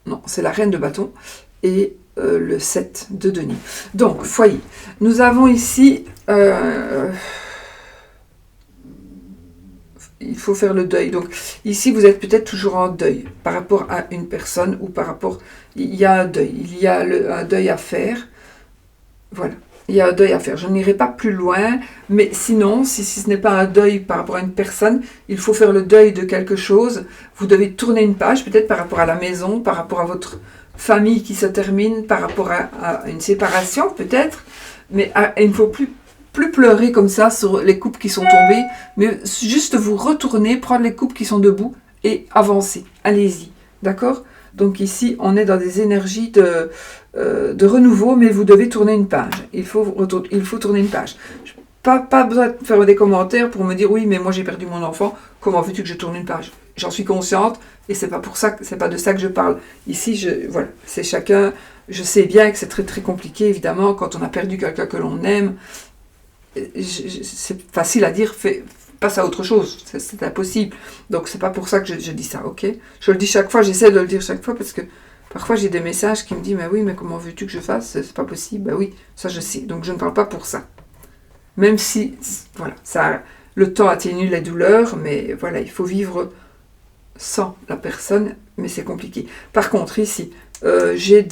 Non, c'est la reine de bâton et le 7 de denier. Donc, foyer. Nous avons ici... il faut faire le deuil. Donc, ici, vous êtes peut-être toujours en deuil par rapport à une personne ou par rapport... Il y a un deuil. Il y a un deuil à faire. Voilà. il y a un deuil à faire. Je n'irai pas plus loin, mais sinon, si ce n'est pas un deuil par rapport à une personne, il faut faire le deuil de quelque chose. Vous devez tourner une page, peut-être par rapport à la maison, par rapport à votre famille qui se termine, par rapport à une séparation, peut-être. Mais il ne faut plus pleurer comme ça sur les couples qui sont tombés, mais juste vous retourner, prendre les couples qui sont debout et avancer. Allez-y, d'accord? Donc ici, on est dans des énergies de renouveau, mais vous devez tourner une page. Il faut tourner une page. Pas besoin de faire des commentaires pour me dire oui, mais moi j'ai perdu mon enfant. Comment veux-tu que je tourne une page? J'en suis consciente et c'est pas pour ça, c'est pas de ça que je parle. Ici, voilà, c'est chacun. Je sais bien que c'est très très compliqué, évidemment, quand on a perdu quelqu'un que l'on aime. C'est facile à dire, passe à autre chose, c'est impossible. Donc c'est pas pour ça que je dis ça, ok? Je le dis chaque fois, j'essaie de le dire chaque fois parce que parfois j'ai des messages qui me disent mais oui, mais comment veux-tu que je fasse? C'est pas possible. Ben oui, ça je sais. Donc je ne parle pas pour ça. Même si, voilà, le temps atténue les douleurs, mais voilà, il faut vivre sans la personne, mais c'est compliqué. Par contre, ici, j'ai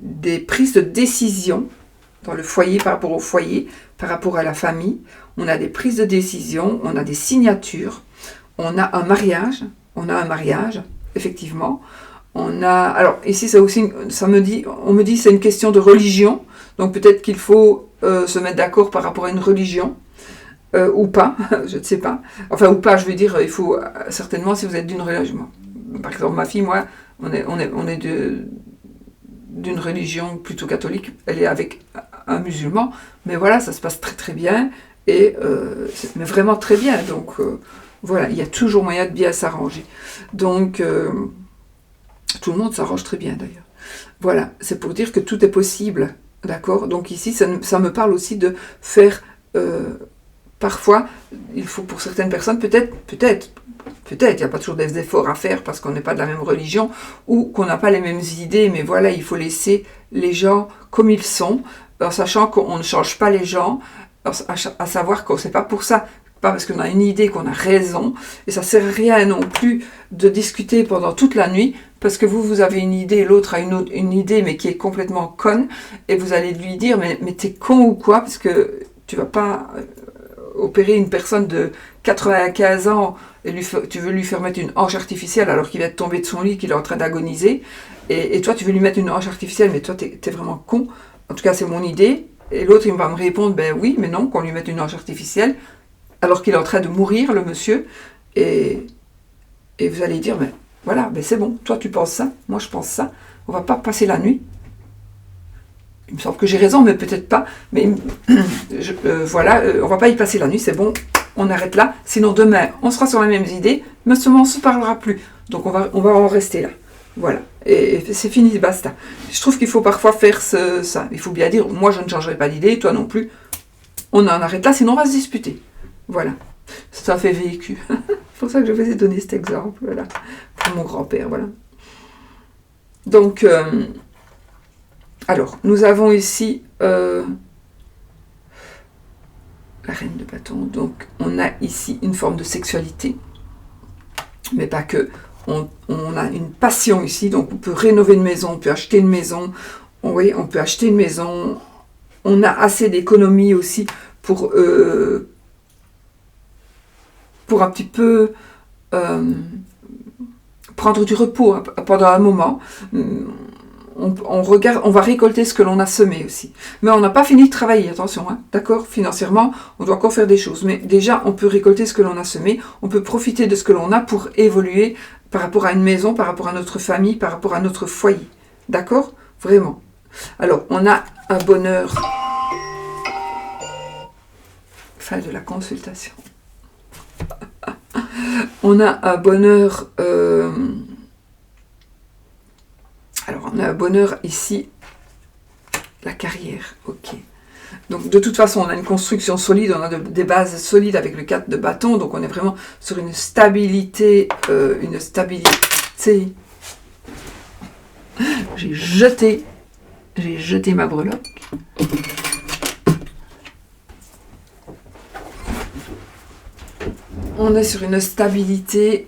des prises de décision dans le foyer, par rapport au foyer, par rapport à la famille. On a des prises de décision, on a des signatures, on a un mariage, effectivement. Alors ici, ça aussi, on me dit c'est une question de religion, donc peut-être qu'il faut se mettre d'accord par rapport à une religion, ou pas, je ne sais pas. Enfin, ou pas, je veux dire, il faut certainement, si vous êtes d'une religion. Par exemple, ma fille, moi, on est d'une religion plutôt catholique, elle est avec un musulman, mais voilà, ça se passe très très bien, mais vraiment très bien, donc voilà, il y a toujours moyen de bien s'arranger. Donc, tout le monde s'arrange très bien d'ailleurs. Voilà, c'est pour dire que tout est possible, d'accord? Donc ici, ça me parle aussi de faire, parfois, il faut pour certaines personnes, peut-être, il n'y a pas toujours des efforts à faire parce qu'on n'est pas de la même religion ou qu'on n'a pas les mêmes idées, mais voilà, il faut laisser les gens comme ils sont, en sachant qu'on ne change pas les gens, à savoir que c'est pas pour ça, pas parce qu'on a une idée qu'on a raison, et ça sert à rien non plus de discuter pendant toute la nuit, parce que vous avez une idée, l'autre a une idée, mais qui est complètement conne, et vous allez lui dire, mais t'es con ou quoi, parce que tu vas pas opérer une personne de 95 ans, et tu veux lui faire mettre une hanche artificielle alors qu'il vient de tomber de son lit, qu'il est en train d'agoniser, et toi tu veux lui mettre une hanche artificielle, mais toi t'es vraiment con, en tout cas c'est mon idée, et l'autre il va me répondre, ben oui, mais non, qu'on lui mette une hanche artificielle, alors qu'il est en train de mourir, le monsieur, et vous allez dire, ben voilà, ben c'est bon, toi tu penses ça, moi je pense ça, on va pas passer la nuit. Il me semble que j'ai raison, mais peut-être pas, mais voilà, on va pas y passer la nuit, c'est bon, on arrête là, sinon demain on sera sur les mêmes idées, mais seulement on ne se parlera plus, donc on va en rester là, voilà, et c'est fini, basta. Je trouve qu'il faut parfois faire ça, il faut bien dire, moi je ne changerai pas d'idée, toi non plus, on en arrête là, sinon on va se disputer, voilà, ça fait vécu. C'est pour ça que je vous ai donné cet exemple, voilà, pour mon grand-père, voilà. Donc, alors, nous avons ici la reine de bâton, donc on a ici une forme de sexualité, mais pas que, on a une passion ici, donc on peut rénover une maison, on peut acheter une maison, oui, on peut acheter une maison, on a assez d'économies aussi pour un petit peu prendre du repos pendant un moment. On va récolter ce que l'on a semé aussi. Mais on n'a pas fini de travailler, attention, hein, d'accord? Financièrement, on doit encore faire des choses. Mais déjà, on peut récolter ce que l'on a semé, on peut profiter de ce que l'on a pour évoluer par rapport à une maison, par rapport à notre famille, par rapport à notre foyer. D'accord? Vraiment. Alors, on a un bonheur. Fin de la consultation. On a un bonheur... Alors, on a un bonheur ici, la carrière, ok. Donc, de toute façon, on a une construction solide, on a des bases solides avec le 4 de bâton, donc on est vraiment sur une stabilité, J'ai jeté ma breloque. On est sur une stabilité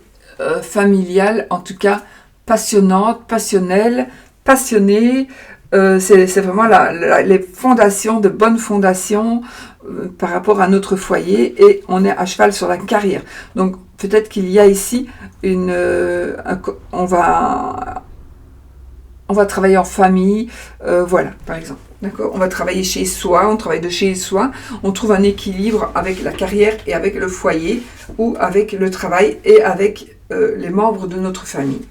familiale, en tout cas passionnante, passionnelle, passionnée. C'est vraiment les fondations, de bonnes fondations par rapport à notre foyer, et on est à cheval sur la carrière. Donc peut-être qu'il y a ici on va travailler en famille, voilà, par exemple. D'accord, on va travailler chez soi, on travaille de chez soi, on trouve un équilibre avec la carrière et avec le foyer, ou avec le travail et avec les membres de notre famille.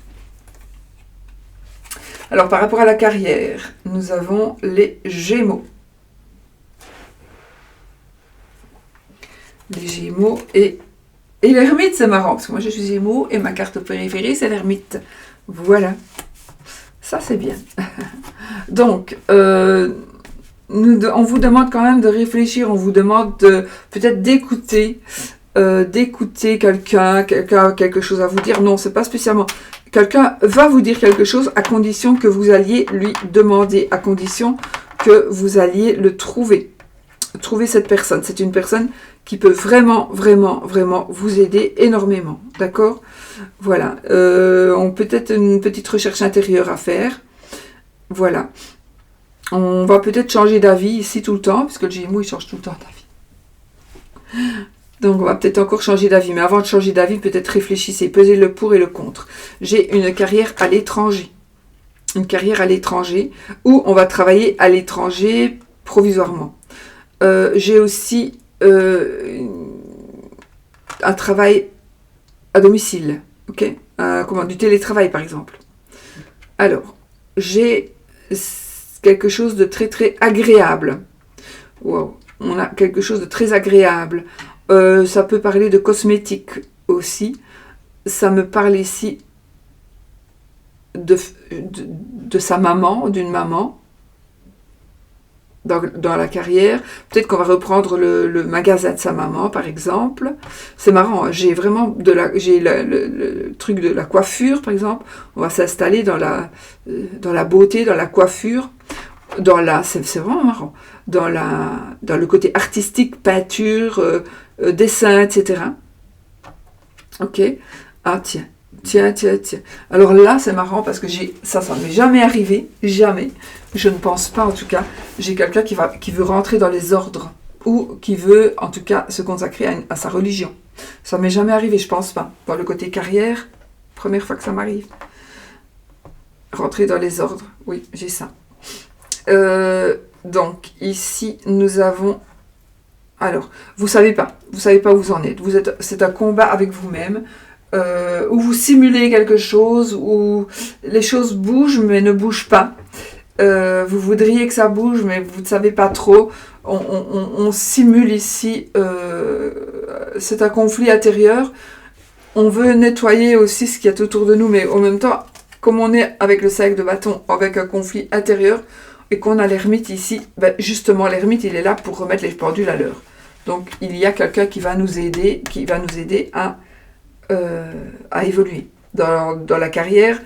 Alors, par rapport à la carrière, nous avons les Gémeaux. Les Gémeaux et l'ermite, c'est marrant, parce que moi je suis Gémeaux et ma carte préférée, c'est l'ermite. Voilà. Ça, c'est bien. Donc, on vous demande quand même de réfléchir, on vous demande peut-être d'écouter quelqu'un a quelque chose à vous dire. Non, c'est pas spécialement. Quelqu'un va vous dire quelque chose à condition que vous alliez lui demander, à condition que vous alliez le trouver. Trouver cette personne. C'est une personne qui peut vraiment, vraiment, vraiment vous aider énormément. D'accord ? Voilà. On peut-être une petite recherche intérieure à faire. Voilà. On va peut-être changer d'avis ici tout le temps, parce que le Gémeaux, il change tout le temps d'avis. Donc, on va peut-être encore changer d'avis. Mais avant de changer d'avis, peut-être réfléchissez, pesez le pour et le contre. J'ai une carrière à l'étranger. Une carrière à l'étranger, où on va travailler à l'étranger provisoirement. J'ai aussi un travail à domicile. Ok, du télétravail, par exemple. Alors, j'ai quelque chose de très, très agréable. Wow. On a quelque chose de très agréable. Ça peut parler de cosmétiques aussi. Ça me parle ici de sa maman, d'une maman, dans la carrière. Peut-être qu'on va reprendre le magasin de sa maman, par exemple. C'est marrant, j'ai vraiment le truc de la coiffure, par exemple. On va s'installer dans la beauté, dans la coiffure, c'est vraiment marrant, dans le côté artistique, peinture, dessin, etc. Ok. Ah tiens. Alors là, c'est marrant parce que ça ne m'est jamais arrivé, jamais. Je ne pense pas, en tout cas. J'ai quelqu'un qui veut rentrer dans les ordres, ou qui veut, en tout cas, se consacrer à sa religion. Ça ne m'est jamais arrivé, je pense pas. Dans le côté carrière, première fois que ça m'arrive. Rentrer dans les ordres, oui, j'ai ça. Donc, ici, nous avons... Alors, vous savez pas où vous en êtes. C'est un combat avec vous-même, où vous simulez quelque chose, où les choses bougent mais ne bougent pas. Vous voudriez que ça bouge, mais vous ne savez pas trop. On simule ici, c'est un conflit intérieur. On veut nettoyer aussi ce qu'il y a autour de nous, mais en même temps, comme on est avec le 5 de bâton, avec un conflit intérieur, et qu'on a l'ermite ici, ben justement, l'ermite, il est là pour remettre les pendules à l'heure. Donc, il y a quelqu'un qui va nous aider à évoluer dans la carrière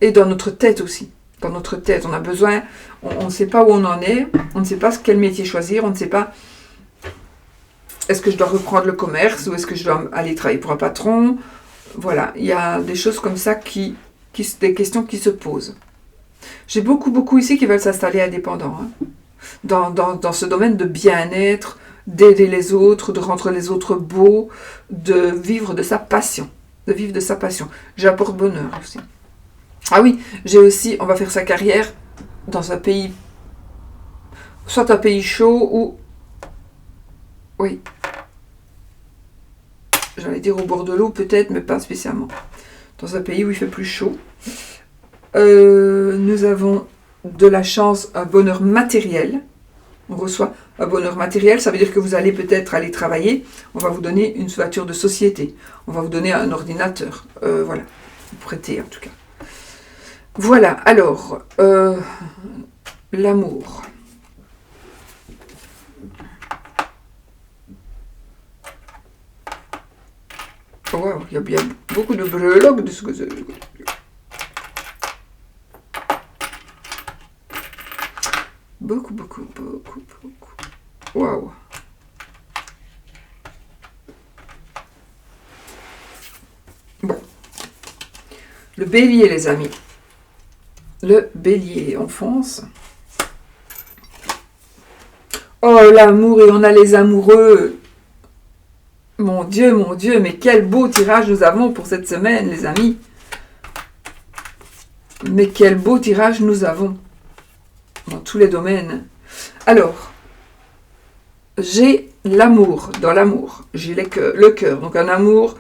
et dans notre tête aussi. Dans notre tête, on a besoin, on ne sait pas où on en est, on ne sait pas quel métier choisir, on ne sait pas est-ce que je dois reprendre le commerce ou est-ce que je dois aller travailler pour un patron. Voilà, il y a des choses comme ça des questions qui se posent. J'ai beaucoup ici qui veulent s'installer indépendants, hein, dans ce domaine de bien-être, d'aider les autres, de rendre les autres beaux, de vivre de sa passion. J'apporte bonheur aussi. Ah oui, j'ai aussi, on va faire sa carrière dans un pays, soit un pays chaud ou, oui, j'allais dire au bord de l'eau peut-être, mais pas spécialement. Dans un pays où il fait plus chaud. Nous avons de la chance, un bonheur matériel. On reçoit un bonheur matériel, ça veut dire que vous allez peut-être aller travailler, on va vous donner une voiture de société, on va vous donner un ordinateur, voilà, vous prêtez en tout cas. Voilà, alors, l'amour. Wow, il y a bien beaucoup de breloques de ce que c'est. Beaucoup. Waouh. Bon. Le bélier, les amis. le bélier. On fonce. Oh, l'amour, et on a les amoureux. Mon Dieu, mais quel beau tirage nous avons pour cette semaine, les amis. Mais quel beau tirage nous avons dans tous les domaines. Alors, j'ai l'amour, dans l'amour, j'ai le cœur, donc un amour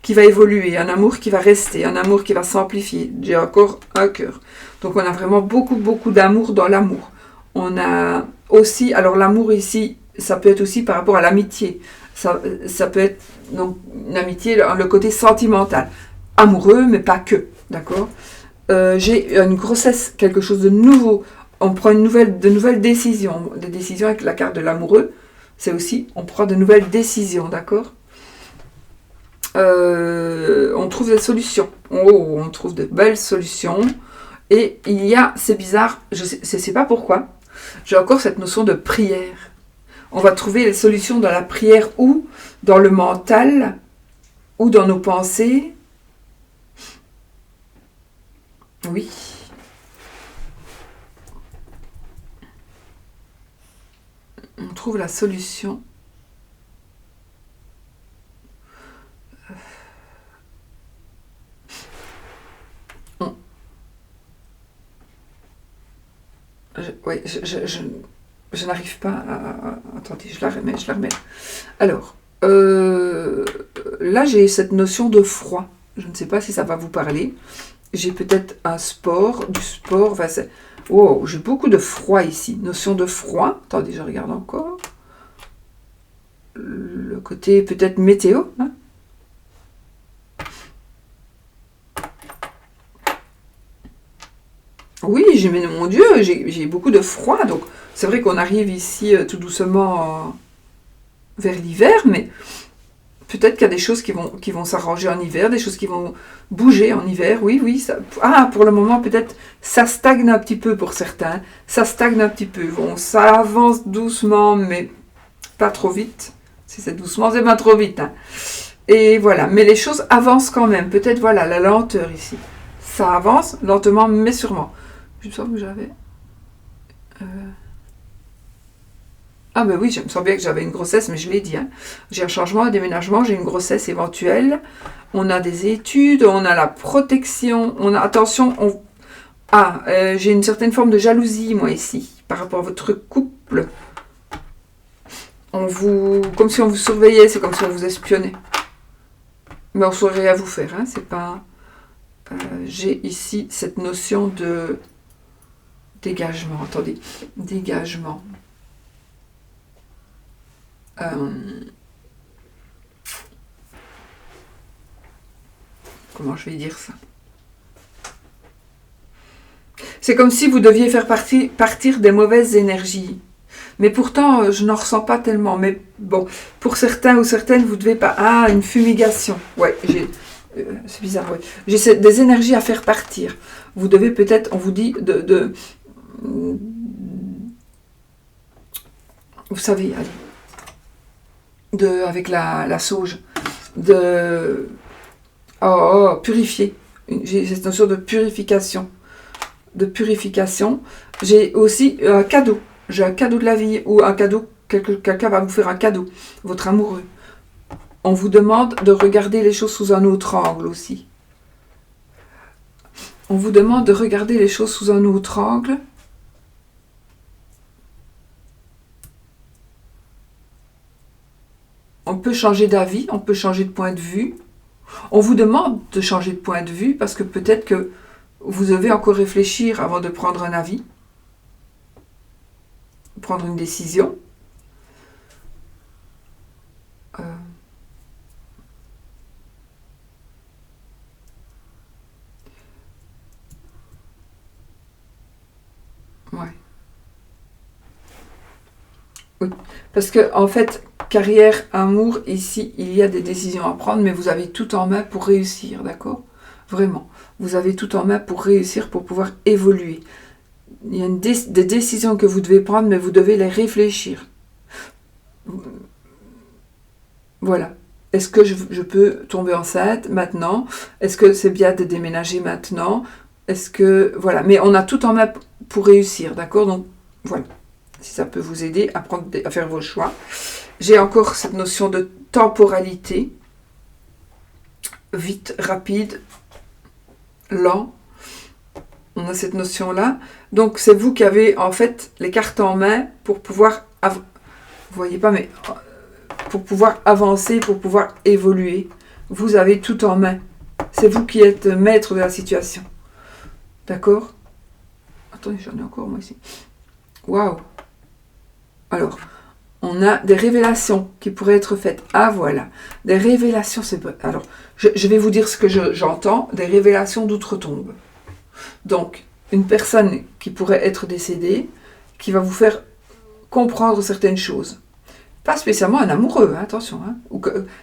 qui va évoluer, un amour qui va rester, un amour qui va s'amplifier. J'ai encore un cœur. Donc on a vraiment beaucoup d'amour dans l'amour. On a aussi, alors l'amour ici, ça peut être aussi par rapport à l'amitié. Ça peut être donc une amitié, le côté sentimental. Amoureux, mais pas que, d'accord. J'ai une grossesse, quelque chose de nouveau. On prend de nouvelles décisions. Des décisions avec la carte de l'amoureux, c'est aussi, on prend de nouvelles décisions, d'accord. On trouve des solutions. Oh, on trouve de belles solutions. Et il y a, c'est bizarre, je sais pas pourquoi, j'ai encore cette notion de prière. On va trouver les solutions dans la prière ou dans le mental ou dans nos pensées. Oui. On trouve la solution. Je n'arrive pas à... Attendez, je la remets. Alors, là, j'ai cette notion de froid. Je ne sais pas si ça va vous parler. J'ai peut-être du sport. Oh, j'ai beaucoup de froid ici. Notion de froid. Attendez, je regarde encore. Le côté peut-être météo. Hein. Oui, mais mon Dieu, j'ai beaucoup de froid. Donc, c'est vrai qu'on arrive ici tout doucement vers l'hiver, mais peut-être qu'il y a des choses qui vont s'arranger en hiver, des choses qui vont bouger en hiver. Oui. Pour le moment, peut-être ça stagne un petit peu pour certains. Ça stagne un petit peu. Bon, ça avance doucement, mais pas trop vite. Si c'est doucement, c'est pas trop vite. Hein. Et voilà, mais les choses avancent quand même. Peut-être, voilà, la lenteur ici. Ça avance lentement, mais sûrement. Je me sens que j'avais... Ah ben oui, je me sens bien que j'avais une grossesse, mais je l'ai dit. Hein. J'ai un changement, un déménagement, j'ai une grossesse éventuelle. On a des études, on a la protection, on a... Attention, j'ai une certaine forme de jalousie, moi, ici, par rapport à votre couple. Comme si on vous surveillait, c'est comme si on vous espionnait. Mais on saurait rien à vous faire, hein, c'est pas... j'ai ici cette notion de dégagement. Attendez, dégagement. Comment je vais dire ça? C'est comme si vous deviez faire partir des mauvaises énergies. Mais pourtant, je n'en ressens pas tellement. Mais bon, pour certains ou certaines, vous devez pas... Ah, une fumigation. Ouais, c'est bizarre, ouais. J'ai des énergies à faire partir. Vous devez peut-être, on vous dit, vous savez, allez, avec la sauge, purifier. J'ai cette notion de purification. J'ai aussi un cadeau. J'ai un cadeau de la vie ou un cadeau, quelqu'un va vous faire un cadeau, votre amoureux. On vous demande de regarder les choses sous un autre angle aussi. On vous demande de regarder les choses sous un autre angle. On peut changer d'avis, on peut changer de point de vue. On vous demande de changer de point de vue parce que peut-être que vous devez encore réfléchir avant de prendre un avis, prendre une décision. Ouais. Oui. Parce que, en fait, carrière, amour, ici, il y a des décisions à prendre, mais vous avez tout en main pour réussir, d'accord? Vraiment. Vous avez tout en main pour réussir, pour pouvoir évoluer. Il y a des décisions que vous devez prendre, mais vous devez les réfléchir. Voilà. Est-ce que je peux tomber enceinte maintenant? Est-ce que c'est bien de déménager maintenant? Est-ce que... Voilà, mais on a tout en main pour réussir, d'accord? Donc, voilà. Si ça peut vous aider à faire vos choix. J'ai encore cette notion de temporalité. Vite, rapide, lent. On a cette notion-là. Donc, c'est vous qui avez, en fait, les cartes en main pour pouvoir... Vous voyez pas, mais... Pour pouvoir avancer, pour pouvoir évoluer. Vous avez tout en main. C'est vous qui êtes maître de la situation. D'accord? Attendez, j'en ai encore, moi, ici. Waouh! Alors, on a des révélations qui pourraient être faites. Ah, voilà. Des révélations, c'est... Alors, je vais vous dire ce que j'entends. Des révélations d'outre-tombe. Donc, une personne qui pourrait être décédée, qui va vous faire comprendre certaines choses. Pas spécialement un amoureux, hein, attention. Hein,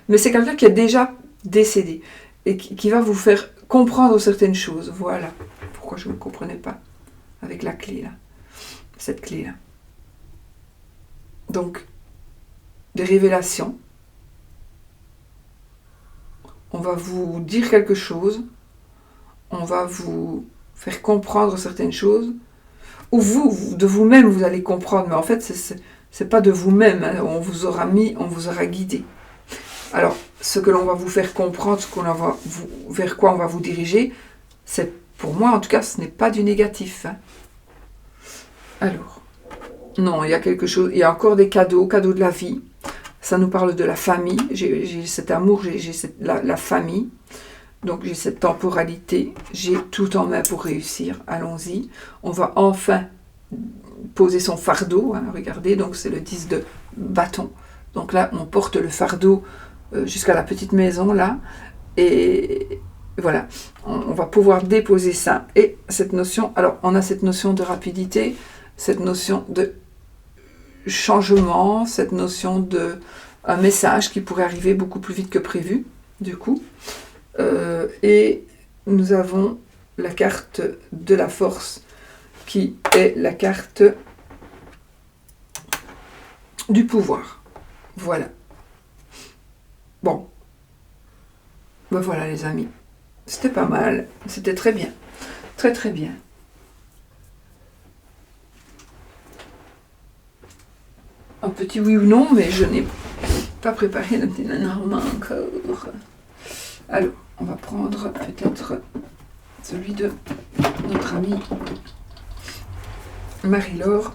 mais c'est quelqu'un qui est déjà décédé. Et qui va vous faire comprendre certaines choses. Voilà. Pourquoi je ne comprenais pas avec la clé, là. Cette clé-là. Donc, des révélations. On va vous dire quelque chose. On va vous faire comprendre certaines choses. Ou vous, de vous-même, vous allez comprendre. Mais en fait, c'est pas de vous-même. Hein. On vous aura guidé. Alors, ce que l'on va vous faire comprendre, vers quoi on va vous diriger, c'est, pour moi, en tout cas, ce n'est pas du négatif. Hein. Alors... Non, il y a quelque chose, il y a encore des cadeaux de la vie. Ça nous parle de la famille. J'ai cet amour, j'ai la famille. Donc j'ai cette temporalité. J'ai tout en main pour réussir. Allons-y. On va enfin poser son fardeau. Hein, regardez, donc c'est le 10 de bâton. Donc là, on porte le fardeau jusqu'à la petite maison, là. Et voilà, on va pouvoir déposer ça. Et cette notion, alors on a cette notion de rapidité, cette notion de changement, cette notion de un message qui pourrait arriver beaucoup plus vite que prévu, du coup. Et nous avons la carte de la force qui est la carte du pouvoir. Voilà. Bon. Ben voilà les amis. C'était pas mal. C'était très bien. Très très bien. Un petit oui ou non, mais je n'ai pas préparé le petit Lenormand encore. Alors, on va prendre peut-être celui de notre amie Marie-Laure,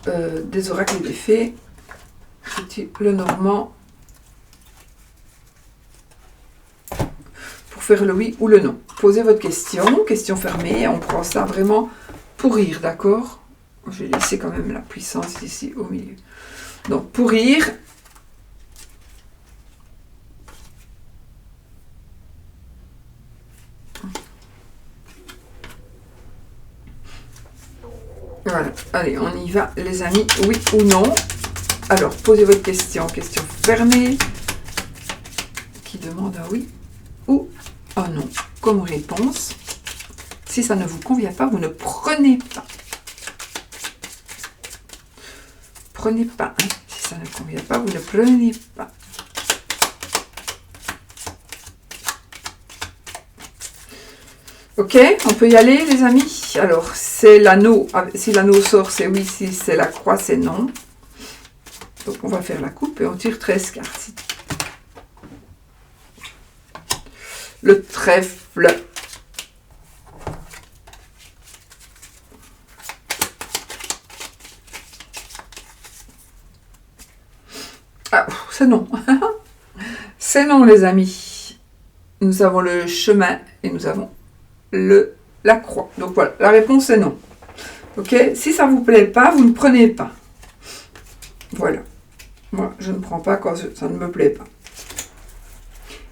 des oracles et des fées, petit Lenormand, pour faire le oui ou le non. Posez votre question fermée, on prend ça vraiment pour rire, d'accord ? Je vais laisser quand même la puissance ici au milieu. Donc, pour rire, voilà. Allez, on y va, les amis. Oui ou non? Alors, posez votre question fermée. Qui demande un oui ou un non comme réponse. Si ça ne vous convient pas, vous ne prenez pas. Prenez pas. Hein. Si ça ne convient pas, vous ne prenez pas. Ok, on peut y aller, les amis. Alors, c'est l'anneau. Si l'anneau sort, c'est oui. Si c'est la croix, c'est non. Donc, on va faire la coupe et on tire 13 cartes. Le trèfle. Ah, c'est non. C'est non, les amis. Nous avons le chemin et nous avons la croix. Donc voilà, la réponse est non. Ok, si ça ne vous plaît pas, vous ne prenez pas. Voilà. Moi, je ne prends pas quand ça ne me plaît pas.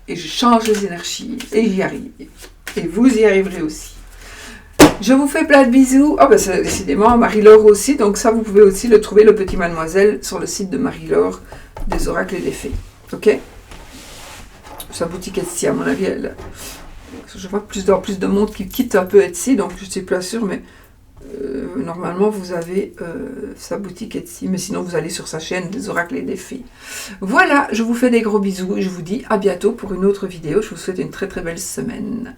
Et je change les énergies et j'y arrive. Et vous y arriverez aussi. Je vous fais plein de bisous. Ah ben c'est décidément Marie-Laure aussi. Donc ça, vous pouvez aussi le trouver, le petit mademoiselle, sur le site de Marie-Laure, des oracles et des fées. Ok? Sa boutique Etsy, à mon avis, je vois plus de monde qui quitte un peu Etsy, donc je ne suis pas sûre, mais normalement vous avez sa boutique Etsy, mais sinon vous allez sur sa chaîne des oracles et des fées. Voilà, je vous fais des gros bisous et je vous dis à bientôt pour une autre vidéo. Je vous souhaite une très très belle semaine.